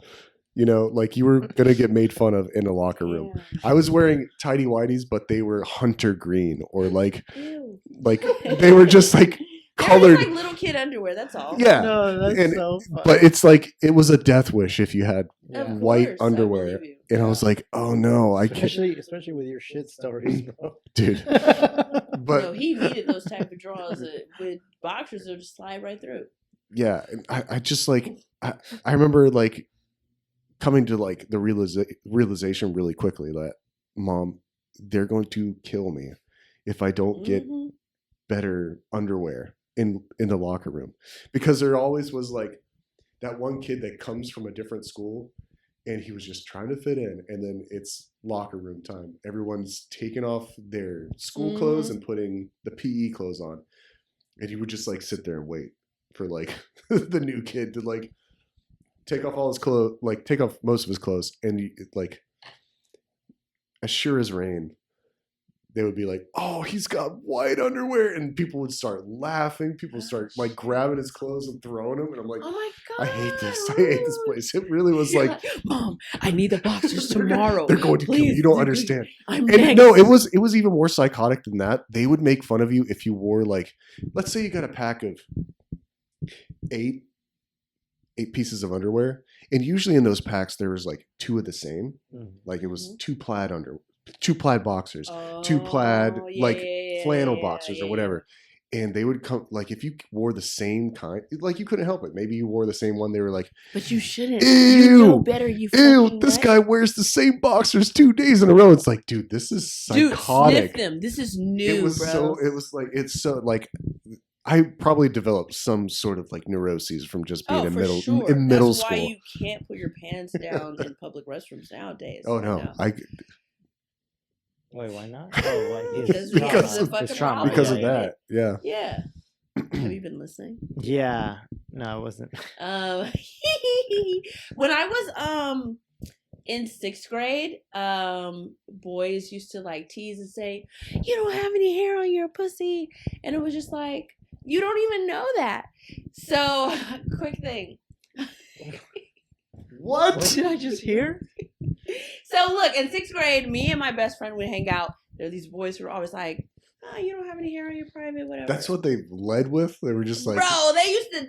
You know, like you were gonna get made fun of in a locker room. Damn. I was wearing tidy whities, but they were hunter green or like Ew. they were just like colored. Like little kid underwear. That's all. Yeah, No, that's and, so funny. but it's like it was a death wish if you had Yeah. Of white course, I underwear, believe you. and I was like, oh no, I can't, especially with your shit stories, bro. dude. No, But he needed those type of draws with boxers that would just slide right through. yeah, and I just like I remember like coming to like the realization really quickly that Mom, they're going to kill me if I don't get Mhm. better underwear in the locker room, because there always was like that one kid that comes from a different school and he was just trying to fit in, and then it's locker room time. Everyone's taking off their school clothes and putting the PE clothes on, and he would just like sit there and wait for like the new kid to like take off all his clothes, like take off most of his clothes, and like as sure as rain, they would be like, "Oh, he's got white underwear," and people would start laughing. People would start like grabbing his clothes and throwing them, and I'm like, Oh my I god! hate this. I hate this place. It really was You're like, Mom, I need the boxers tomorrow. they're going to kill you. Please, You don't please, understand. I'm And next. no, it was even more psychotic than that. They would make fun of you if you wore like, let's say you got a pack of eight pieces of underwear, and usually in those packs there was like two of the same. Like it was two plaid boxers, two plaid like flannel boxers or whatever. And they would come, like, if you wore the same kind, like, you couldn't help it. Maybe you wore the same one. They were like, But you shouldn't. Ew, You know better. You fucking this nut. guy wears the same boxers 2 days in a row. It's like, dude, this is psychotic. Dude, sniff them. This is new, It was bro. it's so like, I probably developed some sort of like neuroses from just being in middle school. That's why you can't put your pants down in public restrooms nowadays. Oh no, Wait, why not? Oh, why? Because of the fucking trauma. because of Yeah. that. Yeah. Yeah. Have you been listening? Yeah. No, I wasn't. When I was in 6th grade, boys used to like tease and say, "You don't have any hair on your pussy," and it was just like, you don't even know that. So, quick thing. What? What did I just hear? So look, in 6th grade, me and my best friend would hang out. There were these boys who were always like, "Oh, you don't have any hair on your private, whatever." That's what they led with. They were just like, bro, they used to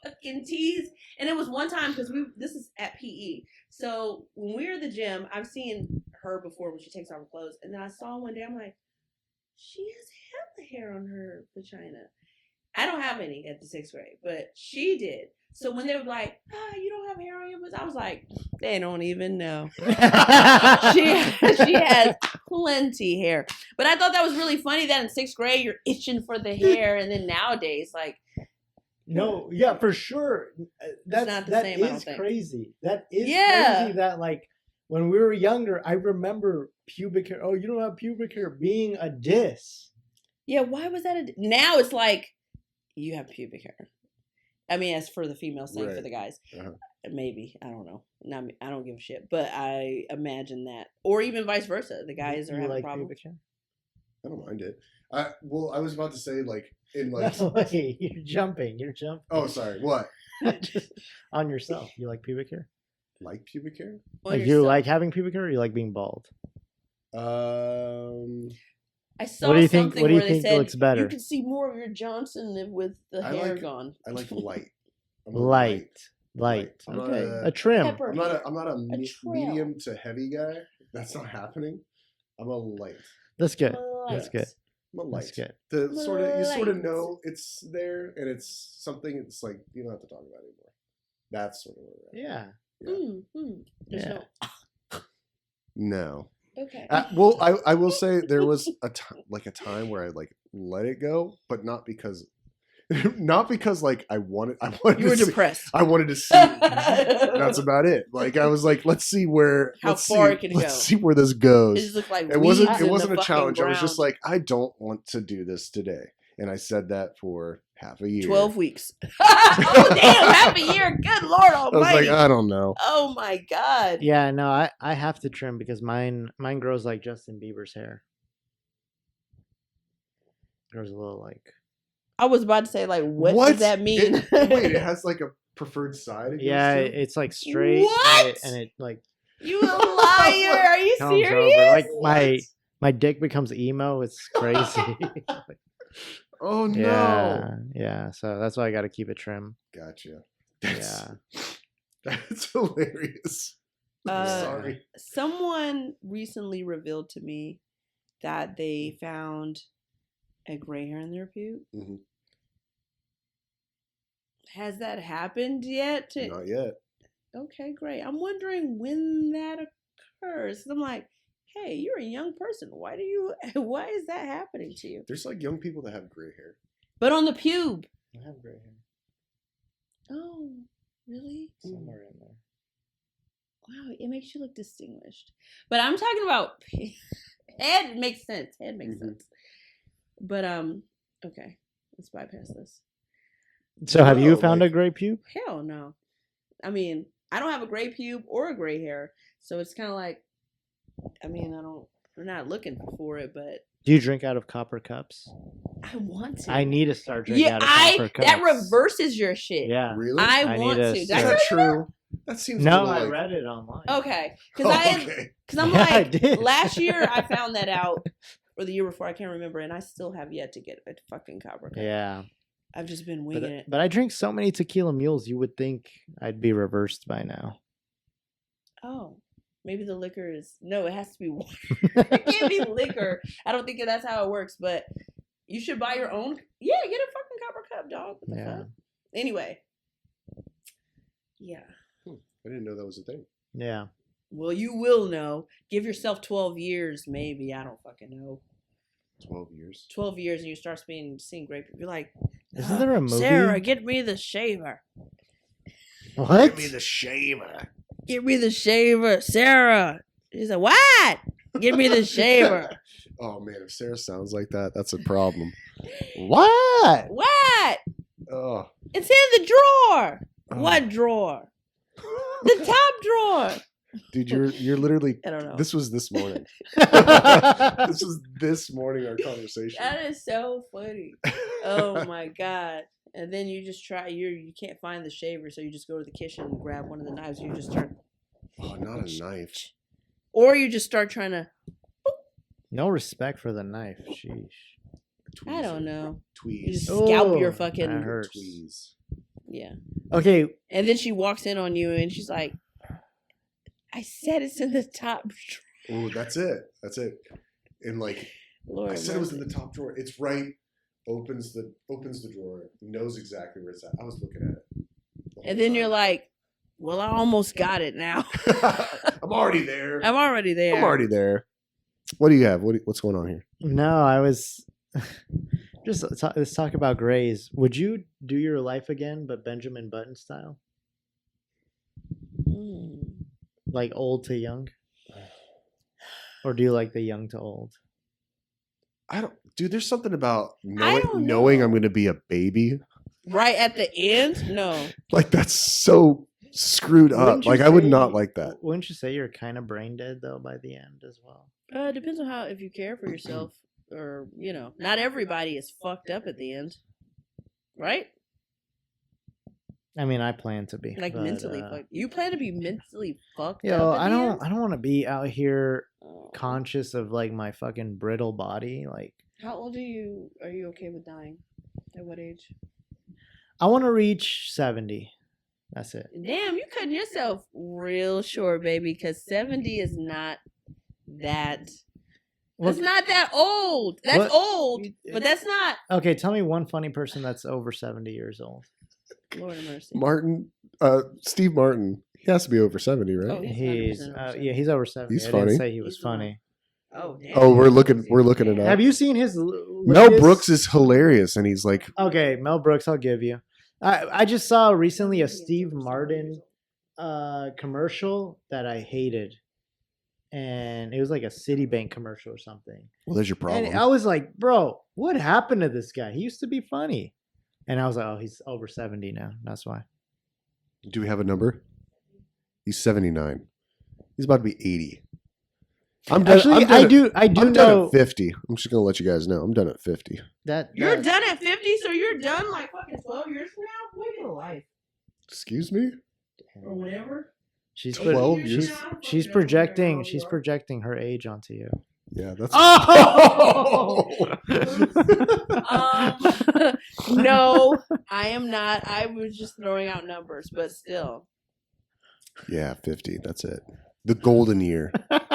fucking tease. And it was one time, because this is at PE. So when we were at the gym, I've seen her before when she takes off her clothes. And then I saw one day, I'm like, she has hella hair on her vagina. I don't have any at the 6th grade, but she did. So when they were like, you don't have hair on your pussy, I was like, they don't even know. she has plenty hair. But I thought that was really funny that in 6th grade you're itching for the hair, and then nowadays, like, no, yeah, for sure. not the that same, I don't is think. crazy. That is Yeah. crazy. That like when we were younger, I remember pubic hair. Oh, you don't have pubic hair being a diss. yeah, why was that? Now it's like, you have pubic hair. I mean, as for the females saying for the guys, maybe, I don't know. I don't give a shit, but I imagine that, or even vice versa. The guys are having problems. Pubic hair? I don't mind it. I was about to say like in like. No way, you're jumping. Oh, sorry. What? Just on yourself. You like pubic hair? Like pubic hair? Like you like having pubic hair, or you like being bald? I saw what do you think? something What do you where they think said looks better? you can see more of your Johnson with the hair gone. I like light. Light. I'm Okay. not A trim. Pepper. I'm not a trail. medium to heavy guy. That's not happening. I'm a light. That's good. Light. That's good. I'm a light. That's good. The you sort of Light. know it's there, and it's something. It's like you don't have to talk about it anymore. That's sort of where we're at. Yeah. There's Yeah. No. Okay. Well, I will say there was a time where I like let it go, but not because like I wanted You were to see, depressed. I wanted to see. That's about it. Like I was like, let's see where How far it can go. Let's see where this goes. It just looked like It wasn't weeds in the a fucking challenge. I was just ground. like, I don't want to do this today. And I said that for half a year. 12 weeks. Oh, damn, half a year. Good Lord I was almighty. like, I don't know. Oh, my God. Yeah, no, I have to trim because mine grows like Justin Bieber's hair. Grows a little like. I was about to say, like, what does that mean? Wait, it has like a preferred side. It Yeah, goes to? it's like straight. What? And it like You a liar? Are you comes serious? over. Like What? my dick becomes emo. It's crazy. Oh no! Yeah, yeah. So that's why I got to keep it trim. Gotcha. Yeah. That's hilarious. I'm sorry. Someone recently revealed to me that they found a gray hair in their pube. Mm-hmm. Has that happened yet? Not yet. Okay, great. I'm wondering when that occurs. I'm like, hey, you're a young person. Why is that happening to you? There's like young people that have gray hair. But on the pube. I have gray hair Oh, really? somewhere in there. Wow, it makes you look distinguished. But I'm talking about head makes sense. Head makes sense. But okay, let's bypass this. So have you No, found like- a gray pube? Hell no. I mean, I don't have a gray pube or a gray hair, so it's kind of like, we're not looking for it, but Do you drink out of copper cups? I want to. I need to start drinking Yeah, out of copper cups. that reverses your shit. Yeah. Really? I I want need to. a Did Is I set. tell that you true? That seems No, a little I like... read it online. Okay, because Oh, I had, okay. because I'm Yeah, I like, did. last year I found that out, or the year before, I can't remember, and I still have yet to get a fucking copper cup. Yeah. I've just been winging it. But I drink so many tequila mules, you would think I'd be reversed by now. Oh, maybe the liquor is no. It has to be water. It can't be liquor. I don't think that's how it works. But you should buy your own. Yeah, get a fucking copper cup, dog. What the Yeah. fuck? Anyway. Yeah. I didn't know that was a thing. Yeah. Well, you will know. Give yourself 12 years, maybe. I don't fucking know. 12 years. 12 years, and you start seeing great people. You're like, Isn't there a movie? Sarah, get me the shaver. What? Give me the shaver. Get me the shaver, Sarah. She's like, what? Give me the shaver. Oh man, if Sarah sounds like that, that's a problem. What? What? Oh. It's in the drawer. Oh. What drawer? The top drawer. Dude, you're literally. I don't know. This was this morning. This was this morning our conversation. That is so funny. Oh my god. And then you just try. You can't find the shaver, so you just go to the kitchen and grab one of the knives. You just start, Oh, not a knife. or you just start trying to. No respect for the knife. Sheesh. I don't know. You just Tweeze. scalp your Oh, fucking. that hurts. Tweeze. Yeah. Okay. And then she walks in on you, and she's like, "I said it's in the top drawer." Oh, that's it. That's it. And like Lord I said, it was in mercy. the top drawer. It's right. Opens the drawer. Knows exactly where it's at. I was looking at it. the whole And then time. you're like, "Well, I almost got it now. I'm already there. I'm already there." I'm already there. What do you have? What's going on here? No, I was let's talk about grays. Would you do your life again, but Benjamin Button style, Mm. like old to young, or do you like the young to old? I don't, dude. There's something about don't knowing know. I'm going to be a baby. Right at the end? No. Like that's so screwed up. Wouldn't you Like I would say- not like that. Wouldn't you say you're kind of brain dead though by the end as well? It depends on how, if you care for yourself, or, not everybody is fucked up at the end. Right? I mean, I plan to be Like but, mentally fucked. You plan to be mentally fucked Yo, up at I the don't. end? I don't want to be out here Oh. conscious of like my fucking brittle body. Like, How old are you okay with dying? At what age? I want to reach 70. That's it. Damn, you cutting yourself real short, baby, because 70 is not that. Well, That's not that old. That's what- old, but that's not. Okay, tell me one funny person that's over 70 years old. Lord have mercy. Martin, Steve Martin. He has to be over 70, right? Oh, He's 100% over yeah, he's over 70. He's I didn't funny. say he was He's the one. funny. Oh, damn. Oh, we're looking it up. Have you seen his? Mel Brooks is hilarious, and he's like, Okay, Mel Brooks, I'll give you. I just saw recently a Steve Martin commercial that I hated, and it was like a Citibank commercial or something. "Well, there's your problem." And I was like, bro, what happened to this guy? He used to be funny. And I was like, oh, he's over 70 now. That's why. Do we have a number? He's 79. He's about to be 80. I'm done. Actually, I'm done I at- do I'm done know at 50. I'm just gonna let you guys know. I'm done at 50. that You're that- done at 50, so you're done like fucking 12 years from now? Boy, get a life. Excuse me? or whatever. She's 12 she's years? she's projecting her age onto you. Yeah, that's. Oh! No, I am not. I was just throwing out numbers, but still. Yeah, 50. That's it. The golden year. 50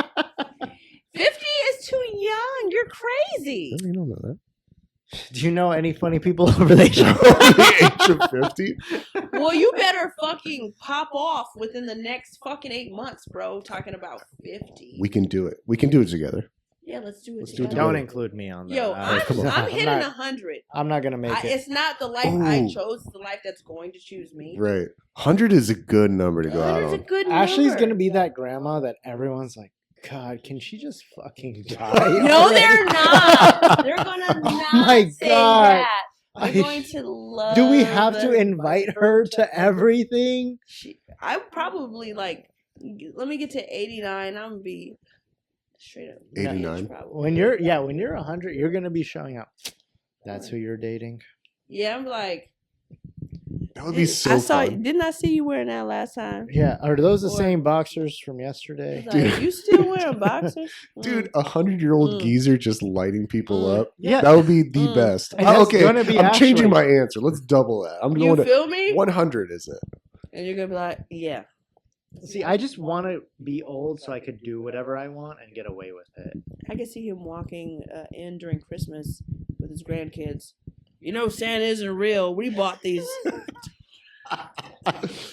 is too young. You're crazy. You don't know that. Do you know any funny people over the age of The age of 50? Well, you better fucking pop off within the next fucking 8 months, bro. Talking about 50. We can do it. We can do it together. Yeah, let's do it. Let's do it together. Don't include me on that. Yo, come on. I'm hitting not, 100. I'm not gonna make it. It's not the life I Ooh. chose. It's the life that's going to choose me. Right. 100 is a good number to go out 100 is a on. good number. Ashley's gonna be that grandma that everyone's like, God, can she just fucking die? No, already?" they're not. They're gonna not my say God. that. They're going to love. Do we have to invite her to everything? I probably like. Let me get to 89. I'm gonna be straight up 89? probably. When you're 100, you're gonna be showing up. That's who you're dating. Yeah, I'm like. That would be so fun. Didn't I see you wearing that last time? Yeah, are those the Or- same boxers from yesterday? It's like, you still wearing boxers? Dude, a 100-year-old geezer just lighting people up. Yeah. That would be the best. And that's Okay, gonna be I'm changing Ashley. my answer. Let's double that. I'm You going to feel me? 100 is it? And you're gonna be like, yeah. See, I just want to be old so I could do whatever I want and get away with it. I can see him walking in during Christmas with his grandkids. You know, Santa isn't real. We bought these.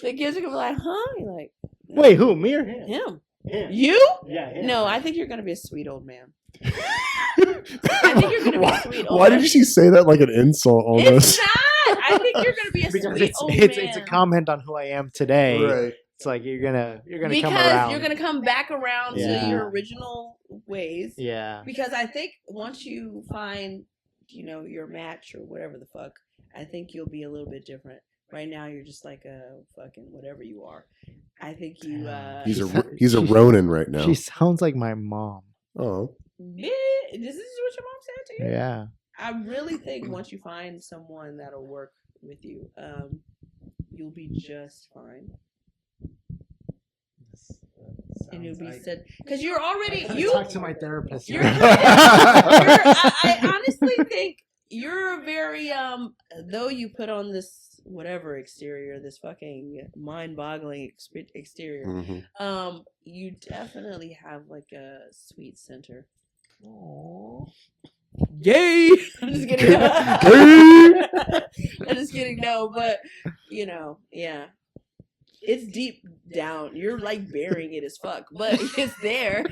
The kids are gonna be like, huh? You're like, Wait, who? Me or him? him. Him. You? Yeah, him. No, I think you're gonna be a sweet old man. I think you're gonna be a sweet old Why man. did she say that like an insult It's almost? not. I think you're gonna be a Because sweet old it's man. a comment on who I am today. Right. It's like you're gonna come because around. you're gonna come back around Yeah. to your original ways. Yeah. Because I think once you find, your match or whatever the fuck, I think you'll be a little bit different. Right now, you're just like a fucking whatever you are. I think you. He's a Ronin right now. She sounds like my mom. Oh. This is what your mom said to you. Yeah. I really think once you find someone that'll work with you, you'll be just fine. And you'll be said because you're already talk to my therapist. I honestly think you're very though you put on this whatever exterior, this fucking mind-boggling exterior, you definitely have like a sweet center. Aww. Yay! I'm just kidding. I'm just kidding. No, but yeah. It's deep down. You're like burying it as fuck, but it's there.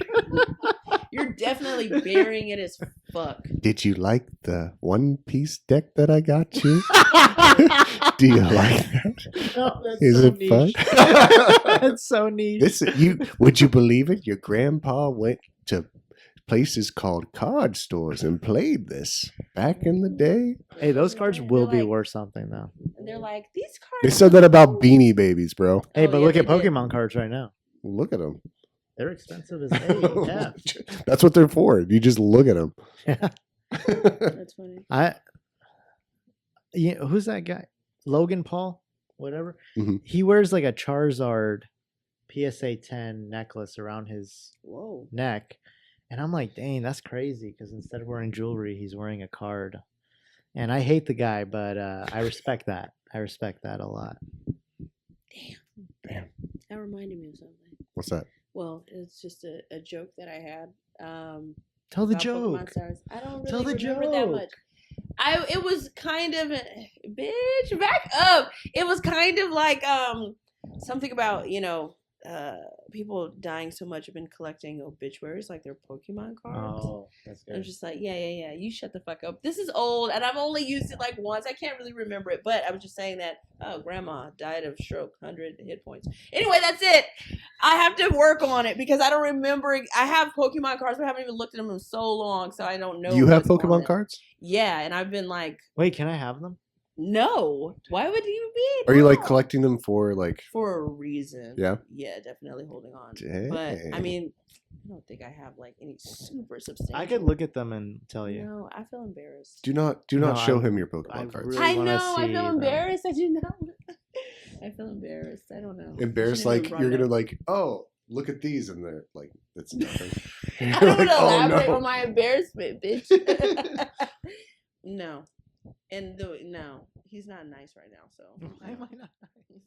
You're definitely burying it as fuck. Did you like the one-piece deck that I got you? Do you like that? No, that's Is so it niche. fun? That's so neat. Would you believe it? Your grandpa went to places called card stores and played this back in the day. Hey, those cards will be like- worth something though. And they're like, these cards. They said that about Beanie Babies, bro. Hey, Oh, but yeah, look at they did. Pokemon cards right now. Look at them. They're expensive as hell. Yeah. That's what they're for. You just look at them. That's funny. Who's that guy? Logan Paul, whatever. Mhm. He wears like a Charizard PSA 10 necklace around his Whoa. neck, and I'm like, dang, that's crazy. Because instead of wearing jewelry, he's wearing a card. And I hate the guy, but I respect that. I respect that a lot. Damn. That reminded me of something. What's that? Well, it's just a joke that I had. Tell the about joke. Pokemon stars. I don't really Tell the remember that joke. much. It was kind of bitch, back up. It was kind of like something about, people dying so much have been collecting obituaries like their Pokemon cards. Oh, that's I'm good. just like, yeah, you shut the fuck up. This is old and I've only used it like once. I can't really remember it, but I was just saying that grandma died of stroke, 100 hit points. Anyway, that's it. I have to work on it because I don't remember. I have Pokemon cards, but I haven't even looked at them in so long, so I don't know. You have what's on Pokemon it. cards? Yeah, and I've been like, Wait, can I have them? no. Why would you be? Are you like No. collecting them for like? For a reason. Yeah? Yeah, definitely holding on. Dang. But I mean, I don't think I have like any super substantial. I could look at them and tell you. No, I feel embarrassed. Do not No, show I- him your I Pokemon cards. really I wanna know. I see feel them. embarrassed. I do not. I feel embarrassed. I don't know. Embarrassed, Shouldn't like even you're brought it gonna up. like, oh, look at these, and they're like, that's nothing. I don't want to oh, elaborate no. on my embarrassment, bitch. No, and no, he's not nice right now. So Why am I not nice?